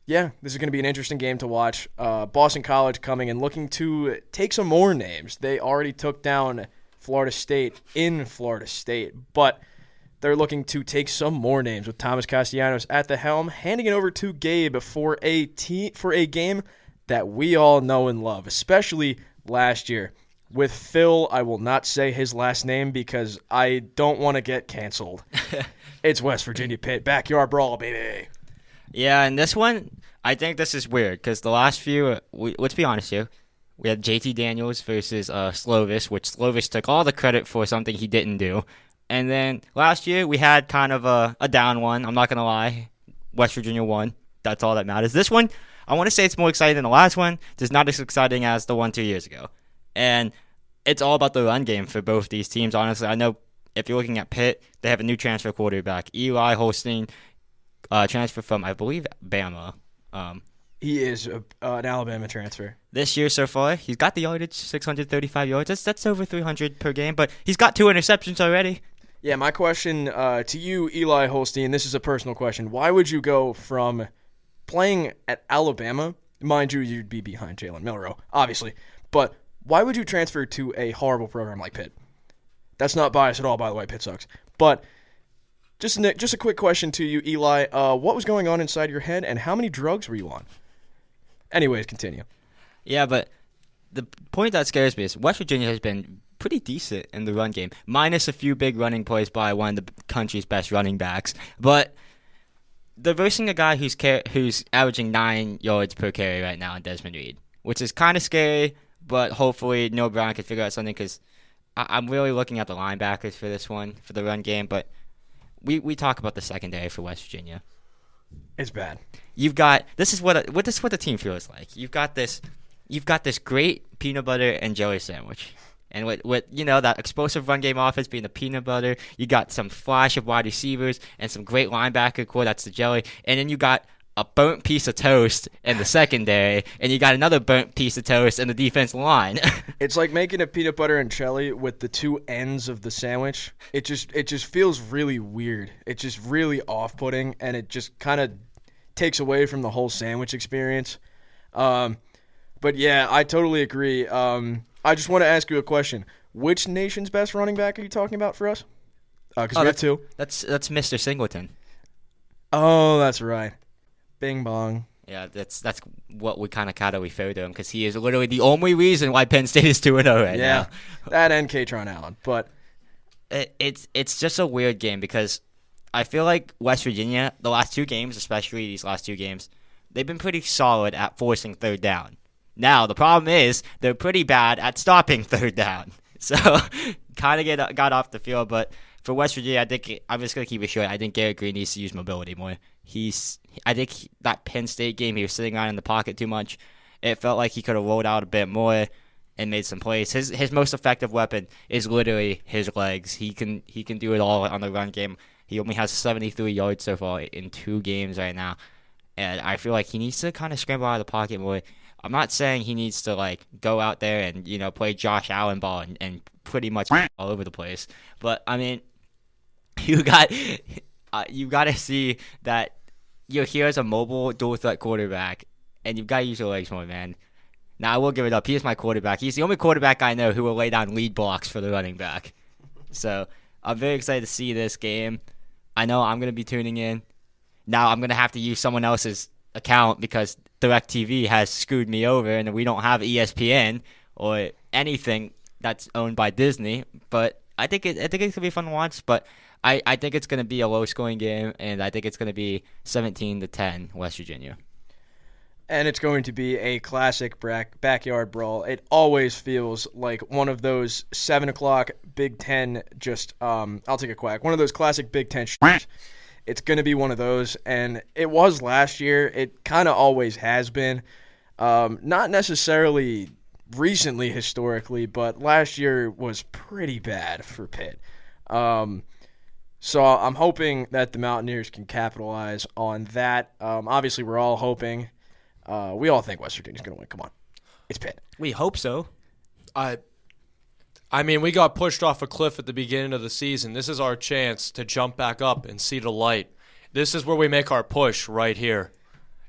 S1: yeah, this is going to be an interesting game to watch. Boston College coming and looking to take some more names. They already took down Florida State in Florida State, but they're looking to take some more names with Thomas Castellanos at the helm, handing it over to Gabe for a game that we all know and love, especially last year. With Phil, I will not say his last name because I don't want to get canceled. It's West Virginia Pitt, backyard brawl, baby.
S5: Yeah, and this one, I think this is weird because the last few, let's be honest here, we had JT Daniels versus Slovis, which Slovis took all the credit for something he didn't do. And then last year, we had kind of a down one. I'm not going to lie. West Virginia won. That's all that matters. This one, I want to say it's more exciting than the last one. It's not as exciting as the one 2 years ago. And it's all about the run game for both these teams, honestly. I know if you're looking at Pitt, they have a new transfer quarterback. Eli Holstein, transfer from, I believe, Bama.
S1: He is an Alabama transfer.
S5: This year so far, he's got the yardage, 635 yards. That's over 300 per game, but he's got 2 interceptions already.
S1: Yeah, my question to you, Eli Holstein, this is a personal question. Why would you go from playing at Alabama, mind you, you'd be behind Jalen Milroe, obviously, but why would you transfer to a horrible program like Pitt? That's not biased at all, by the way. Pitt sucks. But just a quick question to you, Eli. What was going on inside your head, and how many drugs were you on? Anyways, continue.
S5: Yeah, but the point that scares me is West Virginia has been pretty decent in the run game, minus a few big running plays by one of the country's best running backs. But they're versing a guy who's averaging 9 yards per carry right now in Desmond Reed, which is kind of scary, but hopefully Noah Brown can figure out something because I'm really looking at the linebackers for this one, for the run game. But we talk about the secondary for West Virginia.
S1: It's bad.
S5: You've got this is what the team feels like. You've got this great peanut butter and jelly sandwich. And with that explosive run game offense being the peanut butter, you got some flash of wide receivers and some great linebacker core, that's the jelly. And then you got a burnt piece of toast in the secondary, and you got another burnt piece of toast in the defense line.
S1: It's like making a peanut butter and jelly with the 2 ends of the sandwich. It just feels really weird. It's just really off-putting, and it just kind of takes away from the whole sandwich experience. But yeah, I totally agree. I just want to ask you a question. Which nation's best running back are you talking about for us? Because we have 2.
S5: That's Mr. Singleton.
S1: Oh, that's right. Bing bong.
S5: Yeah, that's what we kind of refer to him because he is literally the only reason why Penn State is 2-0 right now.
S1: That and Katron Allen. But
S5: it's just a weird game because I feel like West Virginia, the last 2 games, especially these last 2 games, they've been pretty solid at forcing third down. Now, the problem is they're pretty bad at stopping third down. So, kind of got off the field. But for West Virginia, I think I'm just going to keep it short. I think Garrett Green needs to use mobility more. I think that Penn State game, he was sitting around in the pocket too much. It felt like he could have rolled out a bit more and made some plays. His most effective weapon is literally his legs. He can do it all on the run game. He only has 73 yards so far in 2 games right now. And I feel like he needs to kind of scramble out of the pocket more. I'm not saying he needs to go out there and play Josh Allen ball and pretty much all over the place. But I mean, you got to see that here's a mobile dual threat quarterback, and you've got to use your legs more, man. Now I will give it up. He is my quarterback. He's the only quarterback I know who will lay down lead blocks for the running back. So I'm very excited to see this game. I know I'm going to be tuning in. Now I'm going to have to use someone else's account because DirecTV has screwed me over and we don't have ESPN or anything that's owned by Disney. But I think it's going to be fun to watch. But I think it's going to be a low-scoring game, and I think it's going to be 17-10 West Virginia.
S1: And it's going to be a classic backyard brawl. It always feels like one of those 7 o'clock Big Ten I'll take a quack. One of those classic Big Ten shits. It's going to be one of those, and it was last year. It kind of always has been. Not necessarily recently historically, but last year was pretty bad for Pitt. So I'm hoping that the Mountaineers can capitalize on that. Obviously, we're all hoping. We all think West Virginia's going to win. Come on. It's Pitt.
S5: We hope so.
S2: I mean, we got pushed off a cliff at the beginning of the season. This is our chance to jump back up and see the light. This is where we make our push right here.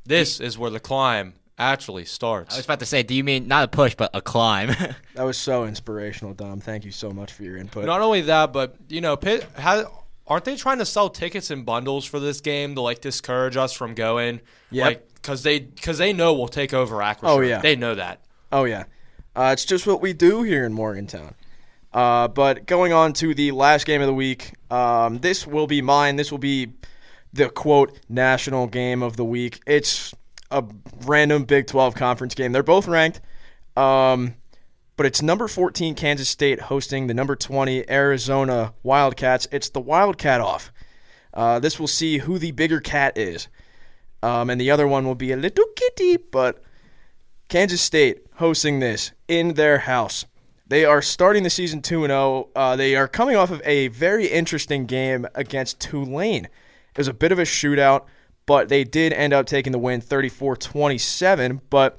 S2: This is where the climb actually starts.
S5: I was about to say, do you mean not a push, but a climb?
S1: That was so inspirational, Dom. Thank you so much for your input.
S2: Not only that, but, Pitt aren't they trying to sell tickets in bundles for this game to, discourage us from going?
S1: Yeah.
S2: Because they know we'll take over Acrisure.
S1: Oh, yeah.
S2: They know that.
S1: Oh, yeah. It's just what we do here in Morgantown. But going on to the last game of the week, this will be mine. This will be the, quote, national game of the week. It's a random Big 12 conference game. They're both ranked, but it's number 14 Kansas State hosting the number 20 Arizona Wildcats. It's the Wildcat off. This will see who the bigger cat is. And the other one will be a little kitty, but Kansas State hosting this in their house. They are starting the season 2-0. They are coming off of a very interesting game against Tulane. It was a bit of a shootout, but they did end up taking the win 34-27. But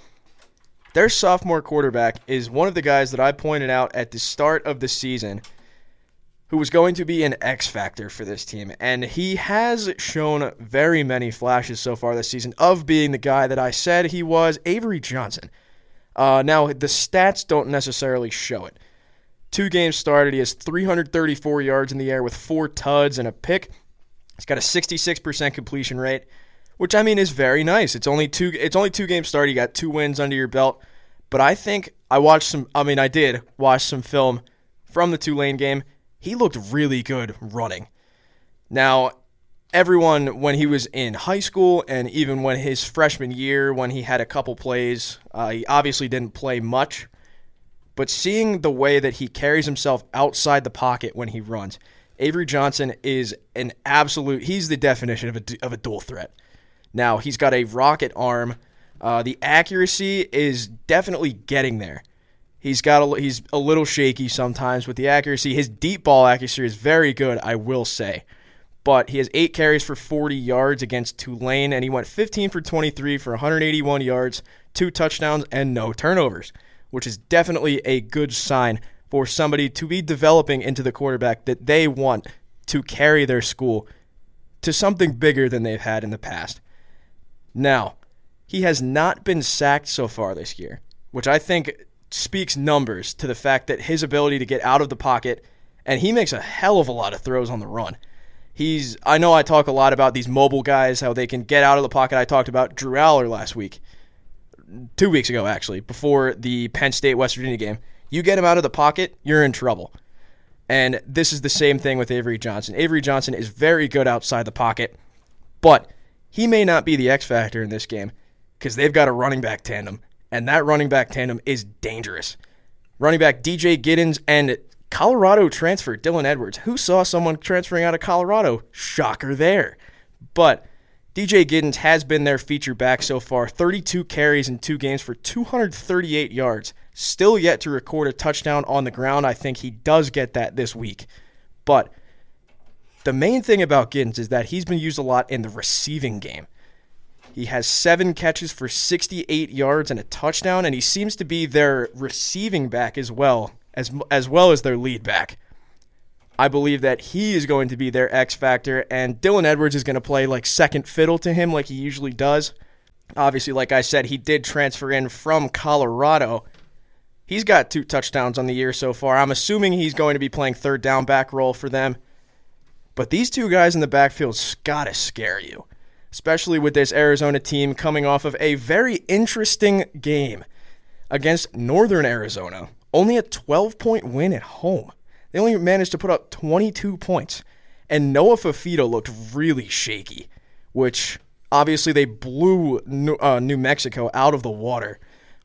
S1: their sophomore quarterback is one of the guys that I pointed out at the start of the season who was going to be an X factor for this team. And he has shown very many flashes so far this season of being the guy that I said he was, Avery Johnson. Now, the stats don't necessarily show it. 2 games started. He has 334 yards in the air with 4 tuds and a pick. He's got a 66% completion rate, which, is very nice. It's only 2 games started. You got 2 wins under your belt. But I think I did watch some film from the Tulane game. He looked really good running. Now, everyone, when he was in high school and even when his freshman year, when he had a couple plays, he obviously didn't play much. But seeing the way that he carries himself outside the pocket when he runs, Avery Johnson is he's the definition of a dual threat. Now, he's got a rocket arm. The accuracy is definitely getting there. He's a little shaky sometimes with the accuracy. His deep ball accuracy is very good, I will say. But he has 8 carries for 40 yards against Tulane, and he went 15 for 23 for 181 yards, 2 touchdowns, and no turnovers, which is definitely a good sign for somebody to be developing into the quarterback that they want to carry their school to something bigger than they've had in the past. Now, he has not been sacked so far this year, which I think speaks numbers to the fact that his ability to get out of the pocket, and he makes a hell of a lot of throws on the run. I know I talk a lot about these mobile guys, how they can get out of the pocket. I talked about Drew Aller last week, 2 weeks ago actually, before the Penn State-West Virginia game. You get him out of the pocket, you're in trouble. And this is the same thing with Avery Johnson. Avery Johnson is very good outside the pocket, but he may not be the X factor in this game because they've got a running back tandem, and that running back tandem is dangerous. Running back DJ Giddens and Colorado transfer Dylan Edwards. Who saw someone transferring out of Colorado? Shocker there. But DJ Giddens has been their feature back so far. 32 carries in 2 games for 238 yards. Still yet to record a touchdown on the ground. I think he does get that this week. But the main thing about Giddens is that he's been used a lot in the receiving game. He has 7 catches for 68 yards and a touchdown, and he seems to be their receiving back as well as their lead back. I believe that he is going to be their X factor, and Dylan Edwards is going to play like second fiddle to him like he usually does. Obviously, like I said, he did transfer in from Colorado. He's got 2 touchdowns on the year so far. I'm assuming he's going to be playing third down back role for them. But these 2 guys in the backfield's got to scare you, especially with this Arizona team coming off of a very interesting game against Northern Arizona. Only a 12-point win at home. They only managed to put up 22 points. And Noah Fafita looked really shaky, which obviously they blew New Mexico out of the water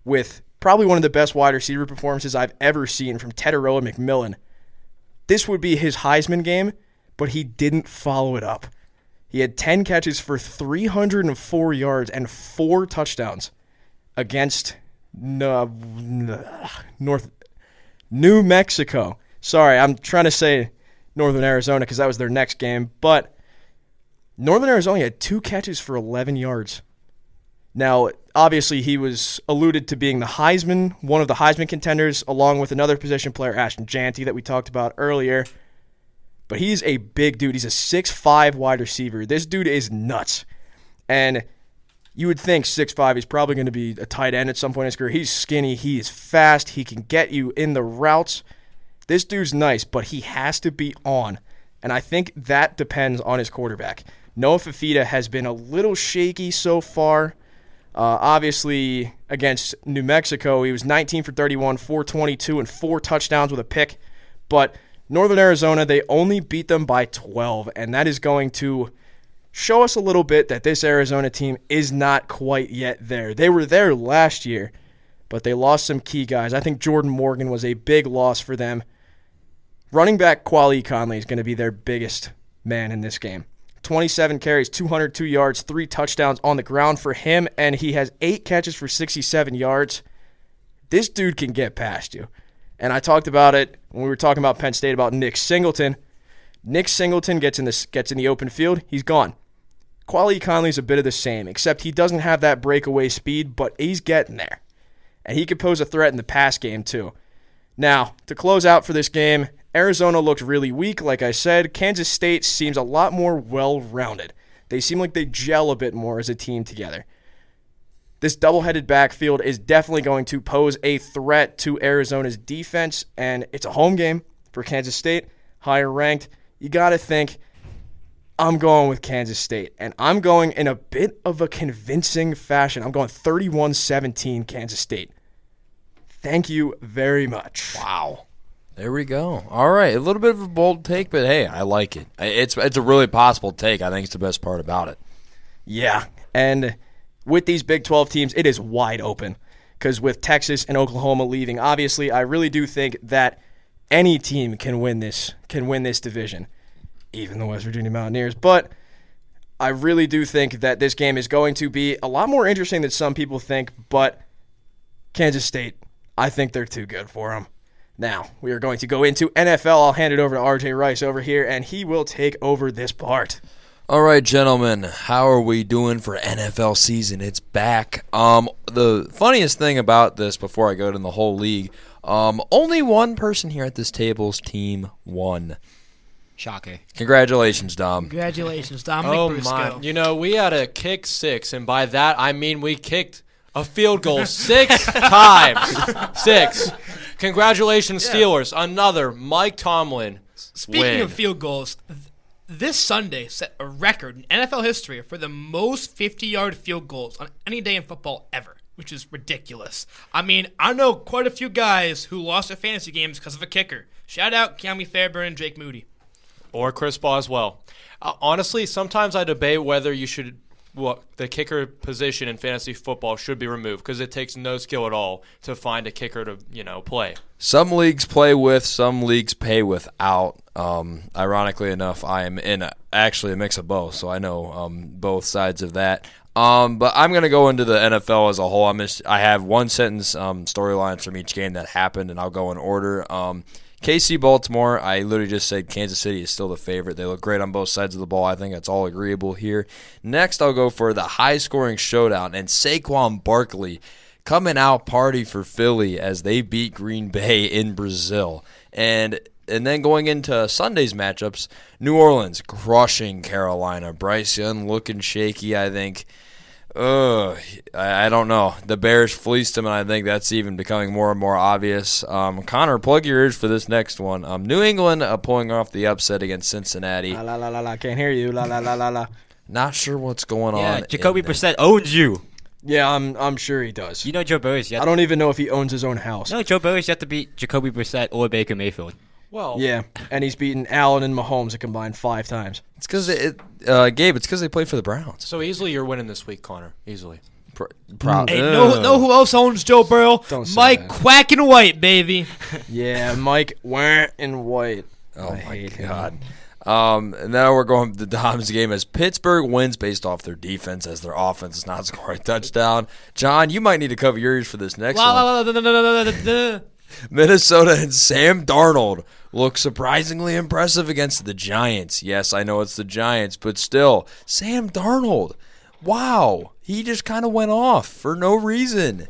S1: with probably one of the best wide receiver performances I've ever seen from Teteroa McMillan. This would be his Heisman game, but he didn't follow it up. He had 10 catches for 304 yards and 4 touchdowns against New Mexico. Sorry, I'm trying to say Northern Arizona because that was their next game. But Northern Arizona had 2 catches for 11 yards. Now, obviously, he was alluded to being one of the Heisman contenders, along with another position player, Jeanty, that we talked about earlier. But he's a big dude. He's a 6'5" wide receiver. This dude is nuts. And you would think 6'5", he's probably going to be a tight end at some point in his career. He's skinny. He is fast. He can get you in the routes. This dude's nice, but he has to be on. And I think that depends on his quarterback. Noah Fafita has been a little shaky so far. Obviously, against New Mexico, he was 19 for 31, 422, and 4 touchdowns with a pick. But Northern Arizona, they only beat them by 12, and that is going to show us a little bit that this Arizona team is not quite yet there. They were there last year, but they lost some key guys. I think Jordan Morgan was a big loss for them. Running back Kweli Conley is going to be their biggest man in this game. 27 carries, 202 yards, 3 touchdowns on the ground for him, and he has 8 catches for 67 yards. This dude can get past you. And I talked about it when we were talking about Penn State about Nick Singleton. Nick Singleton gets in the open field, he's gone. Kweli Conley's a bit of the same, except he doesn't have that breakaway speed, but he's getting there. And he could pose a threat in the pass game too. Now, to close out for this game, Arizona looked really weak, like I said. Kansas State seems a lot more well-rounded. They seem like they gel a bit more as a team together. This double-headed backfield is definitely going to pose a threat to Arizona's defense, and it's a home game for Kansas State, higher ranked. You got to think, I'm going with Kansas State, and I'm going in a bit of a convincing fashion. I'm going 31-17 Kansas State. Thank you very much.
S3: Wow. There we go. All right, a little bit of a bold take, but hey, I like it. It's a really possible take. I think it's the best part about it.
S1: Yeah, and with these Big 12 teams, it is wide open because with Texas and Oklahoma leaving, obviously, I really do think that any team can win this division, even the West Virginia Mountaineers. But I really do think that this game is going to be a lot more interesting than some people think, but Kansas State, I think they're too good for them. Now, we are going to go into NFL. I'll hand it over to RJ Rice over here, and he will take over this part.
S3: All right, gentlemen, how are we doing for NFL season? It's back. The funniest thing about this, before I go to the whole league, only one person here at this table's team won.
S5: Shocker.
S3: Congratulations, Dom.
S4: Congratulations, Dominic
S2: Oh,
S4: Briscoe.
S2: my. We had a kick 6, and by that I mean we kicked a field goal 6 times. 6. Congratulations, Steelers. Another Mike Tomlin
S4: Speaking
S2: win.
S4: of field goals, this Sunday set a record in NFL history for the most 50-yard field goals on any day in football ever, which is ridiculous. I mean, I know quite a few guys who lost their fantasy games because of a kicker. Shout out Keami Fairbairn and Jake Moody.
S2: Or Chris Boswell. Honestly, sometimes I debate whether the kicker position in fantasy football should be removed because it takes no skill at all to find a kicker to, play.
S3: Some leagues play with, some leagues pay without. Ironically enough, I am in actually a mix of both, so I know both sides of that. But I'm going to go into the NFL as a whole. I have one sentence storylines from each game that happened, and I'll go in order. KC Baltimore, I literally just said Kansas City is still the favorite. They look great on both sides of the ball. I think that's all agreeable here. Next, I'll go for the high-scoring showdown, and Saquon Barkley coming out party for Philly as they beat Green Bay in Brazil. And then going into Sunday's matchups, New Orleans crushing Carolina. Bryce Young looking shaky, I think. I don't know. The Bears fleeced him, and I think that's even becoming more and more obvious. Connor, plug your ears for this next one. New England pulling off the upset against Cincinnati.
S1: La la la la la, can't hear you. La la la la la.
S3: Not sure what's going on.
S5: Jacoby Brissett owns you.
S1: Yeah, I'm sure he does.
S5: You know Joe Burrow's yet.
S1: I don't even know if he owns his own house.
S5: No, Joe Burrow's yet to beat Jacoby Brissett or Baker Mayfield.
S2: Well,
S1: Yeah, and he's beaten Allen and Mahomes a combined 5 times.
S3: It's because Gabe. It's because they play for the Browns.
S2: so easily you're winning this week, Connor. Easily.
S4: Hey, know who else owns Joe Burrow?
S1: Don't say
S4: Mike
S1: that.
S4: Quack and White, baby.
S1: Yeah, Mike Wah and White.
S3: Oh
S1: I
S3: my
S1: hate him.
S3: God. And now we're going to the Dom's game as Pittsburgh wins based off their defense as their offense is not scoring a touchdown. John, you might need to cover your ears for this next one. Minnesota and Sam Darnold look surprisingly impressive against the Giants. Yes, I know it's the Giants, but still, Sam Darnold, wow, he just kind of went off for no reason.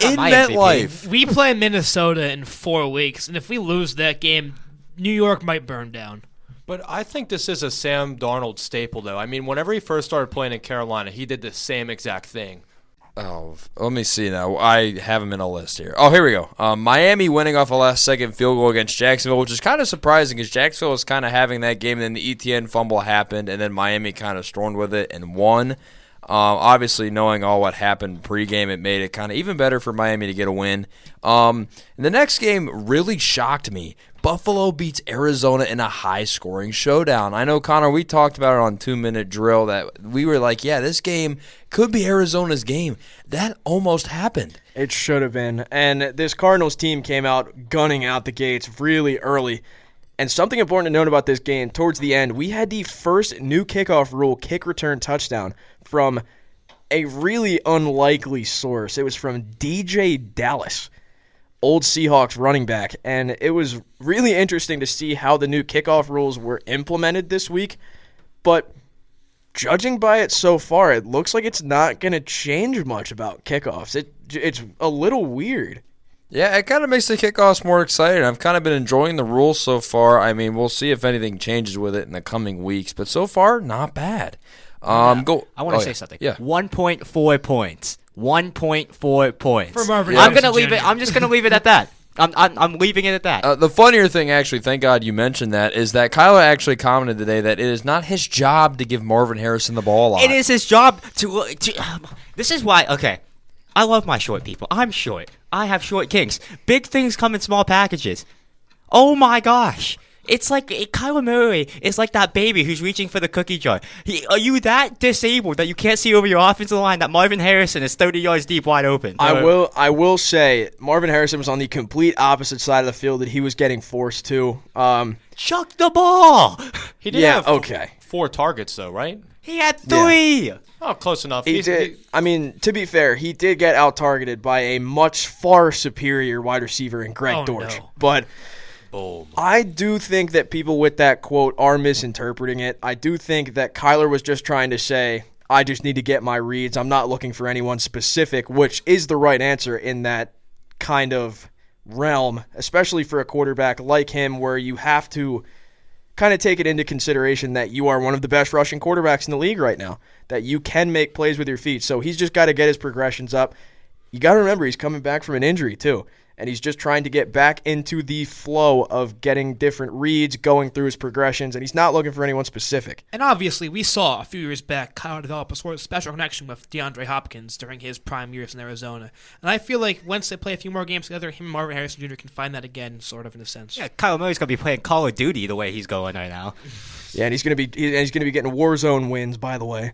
S3: In
S5: my
S3: MetLife.
S4: We play Minnesota in 4 weeks, and if we lose that game, New York might burn down.
S2: But I think this is a Sam Darnold staple, though. I mean, whenever he first started playing in Carolina, he did the same exact thing.
S3: Oh, let me see now. I have him in a list here. Oh, here we go. Miami winning off a last-second field goal against Jacksonville, which is kind of surprising because Jacksonville was kind of having that game, and then the ETN fumble happened, and then Miami kind of stormed with it and won. Obviously, knowing all what happened pregame, it made it kind of even better for Miami to get a win. And the next game really shocked me. Buffalo beats Arizona in a high-scoring showdown. I know, Connor, we talked about it on 2-Minute Drill that we were like, yeah, this game could be Arizona's game. That almost happened.
S1: It should have been. And this Cardinals team came out gunning out the gates really early. And something important to note about this game, towards the end, we had the first new kickoff rule kick return touchdown from a really unlikely source. It was from DJ Dallas, old Seahawks running back. And it was really interesting to see how the new kickoff rules were implemented this week. But judging by it so far, it looks like it's not going to change much about kickoffs. It's a little weird.
S3: Yeah, it kind of makes the kickoffs more exciting. I've kind of been enjoying the rules so far. I mean, we'll see if anything changes with it in the coming weeks, but so far, not bad.
S5: I want to say something.
S3: Yeah.
S5: 1.4 points. 1.4 points.
S4: For Marvin
S5: I'm
S4: Harrison
S5: gonna leave
S4: Jr.
S5: it. I'm just gonna leave it at that. I'm leaving it at that.
S3: The funnier thing, actually, thank God you mentioned that, is that Kyler actually commented today that it is not his job to give Marvin Harrison the ball a lot.
S5: It is his job to. This is why. Okay, I love my short people. I'm short. I have short kinks. Big things come in small packages. Oh my gosh. It's like Kyler Murray is like that baby who's reaching for the cookie jar. Are you that disabled that you can't see over your offensive line that Marvin Harrison is 30 yards deep wide open?
S1: I will say Marvin Harrison was on the complete opposite side of the field that he was getting forced to.
S5: Chuck the ball.
S2: He did have 4 targets, though, right?
S5: He had 3.
S1: Yeah.
S2: Oh, close enough.
S1: He did. I mean, to be fair, he did get out-targeted by a much far superior wide receiver in Greg Dortch.
S4: No.
S1: But
S2: Boom.
S1: I do think that people with that quote are misinterpreting it. I do think that Kyler was just trying to say, I just need to get my reads. I'm not looking for anyone specific, which is the right answer in that kind of realm, especially for a quarterback like him where you have to kind of take it into consideration that you are one of the best rushing quarterbacks in the league right now, that you can make plays with your feet. So he's just got to get his progressions up. You got to remember he's coming back from an injury too, and he's just trying to get back into the flow of getting different reads, going through his progressions, and he's not looking for anyone specific.
S4: And obviously, we saw a few years back Kyle develop a sort of special connection with DeAndre Hopkins during his prime years in Arizona. And I feel like once they play a few more games together, him and Marvin Harrison Jr. can find that again, sort of in a sense.
S5: Yeah, Kyler Murray's gonna be playing Call of Duty the way he's going right now.
S1: Yeah, and he's gonna be getting Warzone wins, by the way.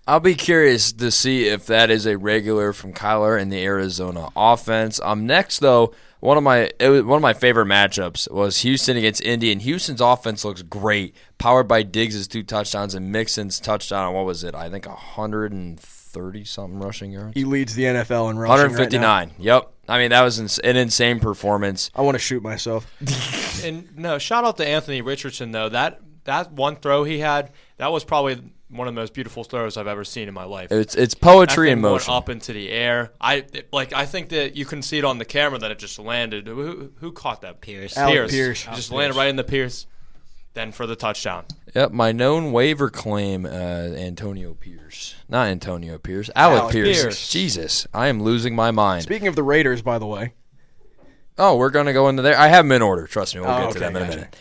S3: I'll be curious to see if that is a regular from Kyler in the Arizona offense. Next, though, one of my favorite matchups was Houston against Indy, and Houston's offense looks great, powered by Diggs' 2 touchdowns and Mixon's touchdown. What was it? I think 130-something rushing yards.
S1: He leads the NFL in rushing
S3: 159.
S1: right now.
S3: Yep. I mean, that was an insane performance.
S1: I want to shoot myself.
S2: And no, shout out to Anthony Richardson though. That one throw he had, that was probably one of the most beautiful throws I've ever seen in my life.
S3: It's poetry
S2: That
S3: in
S2: thing went
S3: motion.
S2: up into the air. I think that you can see it on the camera that it just landed. Who caught that?
S5: Pierce.
S1: Alec Pierce.
S2: Just landed right in the Pierce. Then for the touchdown.
S3: Yep, my known waiver claim, Antonio Pierce. Not Antonio Pierce. Alec Pierce. Jesus, I am losing my mind.
S1: Speaking of the Raiders, by the way.
S3: Oh, we're going to go into there. I have them in order. Trust me, we'll get to them in a
S1: gotcha.
S3: minute.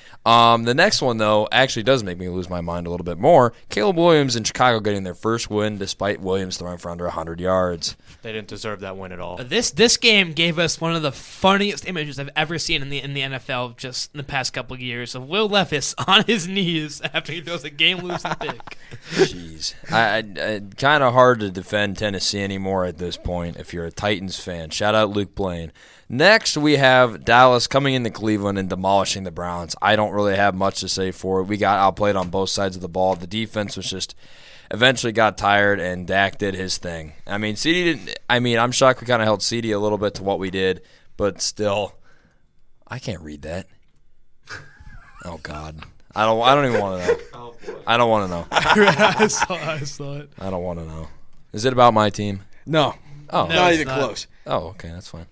S3: The next one, though, actually does make me lose my mind a little bit more. Caleb Williams in Chicago getting their first win despite Williams throwing for under 100 yards.
S2: They didn't deserve that win at all.
S4: This game gave us one of the funniest images I've ever seen in the NFL just in the past couple of years of Will Levis on his knees after he throws a game-losing pick.
S3: Jeez. I kind of hard to defend Tennessee anymore at this point if you're a Titans fan. Shout out Luke Blaine. Next, we have Dallas coming into Cleveland and demolishing the Browns. I don't really have much to say for it. We got outplayed on both sides of the ball. The defense was just eventually got tired, and Dak did his thing. I mean, I'm shocked we kind of held CD a little bit to what we did, but still, I can't read that. Oh God, I don't even want to know.
S2: Oh, boy.
S3: I don't want to know.
S4: I saw it.
S3: I don't want to know. Is it about my team?
S1: No,
S3: Oh,
S4: No.
S1: not
S4: it's
S1: even
S4: not.
S1: close.
S3: Oh, okay, that's fine.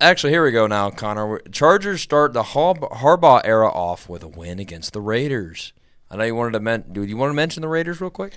S3: Actually, here we go now, Connor. Chargers start the Harbaugh era off with a win against the Raiders. I know you wanted to do you want to mention the Raiders real quick?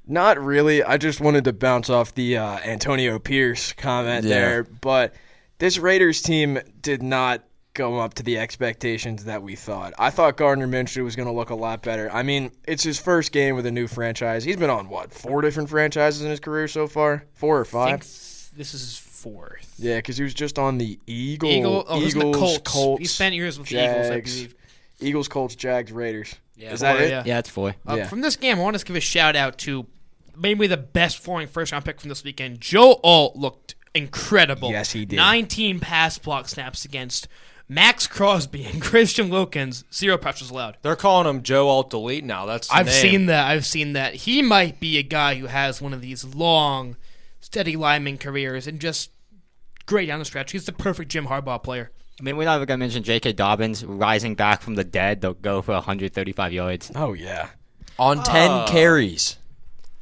S1: Not really. I just wanted to bounce off the Antonio Pierce comment there, but this Raiders team did not go up to the expectations that we thought. I thought Gardner Minshew was going to look a lot better. I mean, it's his first game with a new franchise. He's been on, 4 different franchises in his career so far? 4 or 5?
S4: I think this is his fourth.
S1: Yeah, because he was just on the
S4: He was in the Colts. He spent years with the Eagles, I
S1: Jags.
S4: believe.
S1: Eagles, Colts, Jags, Raiders.
S4: Yeah,
S1: Is that
S4: four,
S1: it?
S4: yeah.
S5: Yeah, it's 4.
S1: Yeah.
S4: From this game, I want to give a shout out to maybe the best foreign first-round pick from this weekend. Joe Alt looked incredible.
S1: Yes, he did.
S4: 19 pass block snaps against Max Crosby and Christian Wilkins. 0 pressures allowed.
S2: They're calling him Joe Alt Delete now. That's the
S4: I've
S2: name.
S4: seen that. He might be a guy who has one of these long, steady lineman careers and just great down the stretch. He's the perfect Jim Harbaugh player.
S5: I mean, we're not even going to mention J.K. Dobbins rising back from the dead. They'll go for 135 yards
S1: Oh, yeah.
S3: On 10 carries.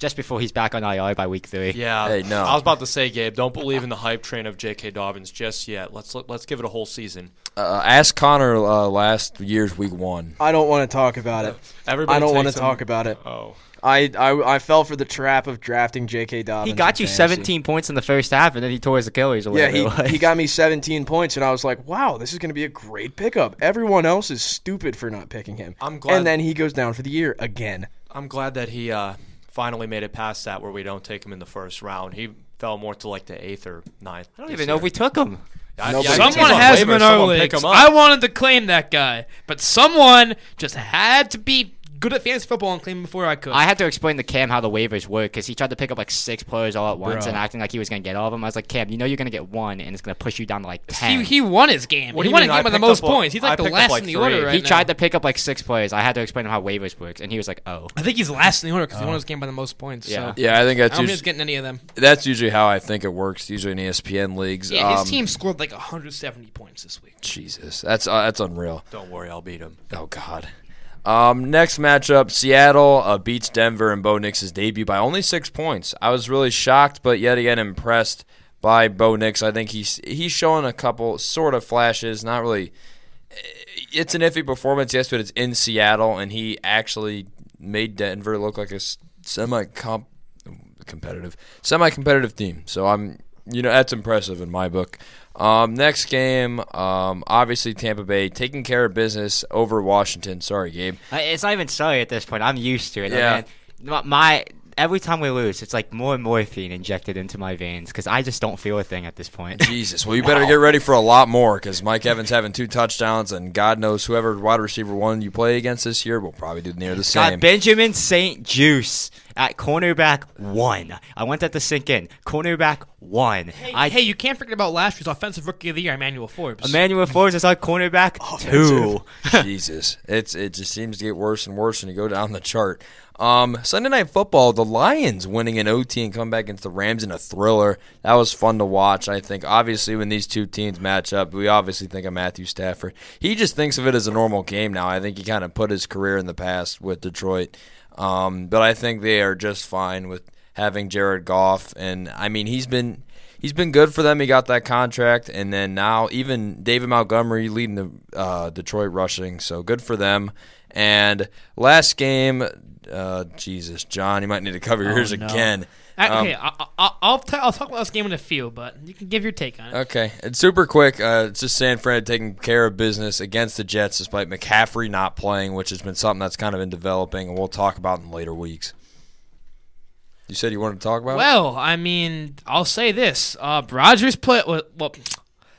S5: just before he's back on IR by week 3.
S2: Yeah,
S3: Hey, no.
S2: I was about to say, Gabe, don't believe in the hype train of J.K. Dobbins just yet. Let's give it a whole season.
S3: Ask Connor last year's week 1.
S1: I don't want to talk about it.
S2: Everybody
S1: I don't want to
S2: takes him-
S1: talk about it.
S2: Oh,
S1: I fell for the trap of drafting J.K. Dobbins.
S5: He got
S1: in
S5: you
S1: fantasy.
S5: 17 points in the first half, and then he tore his Achilles or
S1: Yeah,
S5: whatever it was.
S1: he got me 17 points, and I was like, wow, this is going to be a great pickup. Everyone else is stupid for not picking him.
S2: I'm glad-
S1: And then he goes down for the year again.
S2: I'm glad that he finally made it past that where we don't take him in the first round. He fell more to like the 8th or 9th.
S5: I don't even know if we took him.
S4: Someone has him in our leagues. I wanted to claim that guy, but someone just had to be good at fantasy football and claim him before I could.
S5: I had to explain to Cam how the waivers work because he tried to pick up like 6 players all at once
S1: Bro.
S5: and acting like he was going to get all of them. I was like, Cam, you know you're going to get 1, and it's going to push you down to like 10.
S4: He won his game.
S2: What
S4: He
S2: do you
S4: won a
S2: mean? I
S4: game by the
S2: picked
S4: most
S2: up,
S4: points. He's
S2: I
S4: like the
S2: picked up,
S4: last
S2: like,
S4: in the
S2: 3.
S4: order right
S5: He
S4: now.
S5: tried to pick up like 6 players. I had to explain him how waivers works, and he was like, oh.
S4: I think he's last in the order because he won his game by the most points.
S5: Yeah.
S4: So.
S3: Yeah, I think
S4: I
S3: that's
S4: don't think he's
S3: usually,
S4: getting any of them.
S3: that's usually how I think it works, usually in ESPN leagues.
S4: Yeah, his team scored like 170 points this week.
S3: Jesus, that's unreal.
S2: Don't worry, I'll beat him.
S3: Oh, God. Next matchup, Seattle beats Denver in Bo Nix's debut by only 6 points. I was really shocked, but yet again impressed by Bo Nix. I think he's showing a couple sort of flashes. Not really. It's an iffy performance, yes, but it's in Seattle, and he actually made Denver look like a semi-competitive team. So that's impressive in my book. Next game, obviously Tampa Bay taking care of business over Washington. Sorry, Gabe.
S5: It's not even sorry at this point. I'm used to it.
S3: Yeah.
S5: I mean, every time we lose, it's like more morphine injected into my veins because I just don't feel a thing at this point.
S3: Jesus. Well, you better get ready for a lot more because Mike Evans having 2 touchdowns, and God knows whoever wide receiver 1 you play against this year will probably do near the same.
S5: Got Benjamin St. Juice at cornerback 1. I want that to sink in. Cornerback 1.
S4: Hey, you can't forget about last year's Offensive Rookie of the Year, Emmanuel Forbes.
S5: Emmanuel Forbes is our cornerback 2.
S3: Jesus. It just seems to get worse and worse when you go down the chart. Sunday Night Football, the Lions winning in OT and coming back against the Rams in a thriller. That was fun to watch, I think. Obviously, when these two teams match up, we obviously think of Matthew Stafford. He just thinks of it as a normal game now. I think he kind of put his career in the past with Detroit. But I think they are just fine with having Jared Goff. And, I mean, he's been good for them. He got that contract. And then now even David Montgomery leading the Detroit rushing. So good for them. And last game, Jesus, John, you might need to cover yours again.
S4: Okay, I'll talk about this game in a few, but you can give your take on it.
S3: Okay, it's super quick. It's just San Fran taking care of business against the Jets despite McCaffrey not playing, which has been something that's kind of been developing, and we'll talk about in later weeks. You said you wanted to talk about it?
S4: Well, I mean, I'll say this. Rodgers played. Well,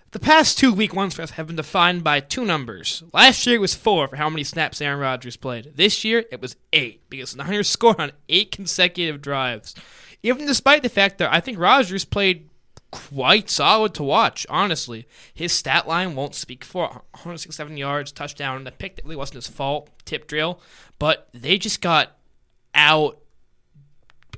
S4: the past 2 week ones for us have been defined by 2 numbers. Last year it was 4 for how many snaps Aaron Rodgers played. This year it was 8 because the Niners scored on 8 consecutive drives. Even despite the fact that I think Rodgers played quite solid to watch, honestly. His stat line won't speak for 167 yards, touchdown, the pick that really wasn't his fault, tip drill. But they just got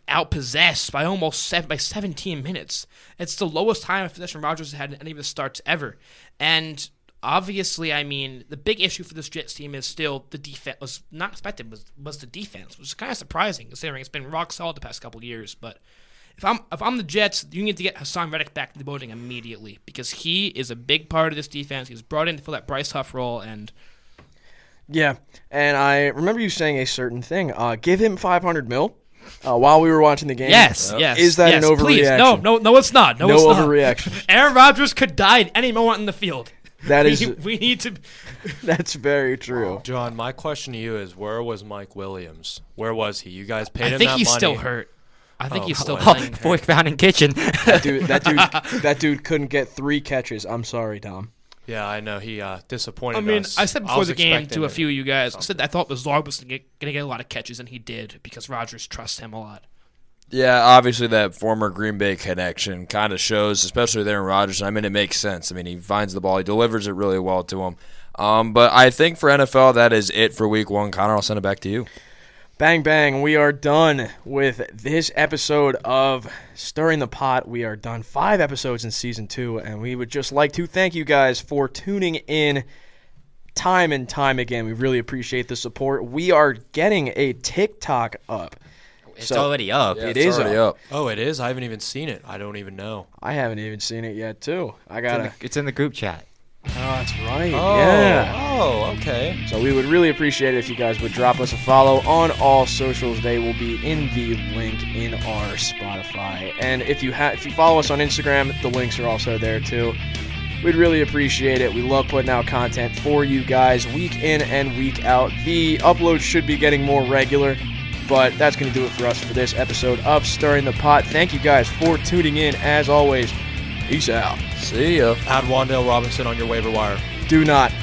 S4: outpossessed by almost 17 minutes. It's the lowest time of possession Rodgers has had in any of his starts ever. And obviously, I mean, the big issue for this Jets team is still the defense. Was not expected was the defense, which is kind of surprising considering it's been rock solid the past couple of years. But if I'm the Jets, you need to get Hassan Reddick back in the building immediately because he is a big part of this defense. He was brought in to fill that Bryce Huff role, and
S1: Yeah, and I remember you saying a certain thing. Give him $500 million while we were watching the game.
S4: yes.
S1: Is that
S4: yes,
S1: an
S4: please.
S1: overreaction?
S4: No, it's not. No, it's not.
S1: overreaction.
S4: Aaron Rodgers could die at any moment in the field.
S1: That is,
S4: We need to.
S1: that's very true.
S2: John, my question to you is, where was Mike Williams? Where was he? You guys paid
S4: I
S2: him
S4: think
S2: that
S4: he's
S2: money.
S4: still hurt. I think he's still
S2: boy.
S4: playing.
S5: Boy found in kitchen.
S1: That dude couldn't get 3 catches. I'm sorry, Tom.
S2: Yeah, I know. He disappointed
S4: I mean,
S2: us.
S4: I said before
S2: was
S4: the game
S2: expecting
S4: to a
S2: it.
S4: few of you guys, I said I thought Lazard was going to get a lot of catches, and he did because Rodgers trusts him a lot.
S3: Yeah, obviously that former Green Bay connection kind of shows, especially there in Rodgers. I mean, it makes sense. I mean, he finds the ball, he delivers it really well to him. But I think for NFL, that is it for Week 1. Connor, I'll send it back to you.
S1: Bang, bang. We are done with this episode of Stirring the Pot. We are done 5 episodes in Season 2, and we would just like to thank you guys for tuning in time and time again. We really appreciate the support. We are getting a TikTok up.
S5: It's
S1: So-
S5: already up.
S1: It is
S3: already
S1: up.
S3: up.
S2: Oh, it is? I haven't even seen it. I don't even know.
S1: I haven't even seen it yet, too. I
S5: It's in
S1: gotta.
S5: the- It's in the group chat.
S1: Oh, that's right.
S2: Oh,
S1: Yeah.
S2: oh, okay.
S1: So we would really appreciate it if you guys would drop us a follow on all socials. They will be in the link in our Spotify. And if you follow us on Instagram, the links are also there too. We'd really appreciate it. We love putting out content for you guys week in and week out. The uploads should be getting more regular, but that's going to do it for us for this episode of Stirring the Pot. Thank you guys for tuning in. As always, peace out.
S3: See ya.
S2: Add Wandale Robinson on your waiver wire.
S1: Do not.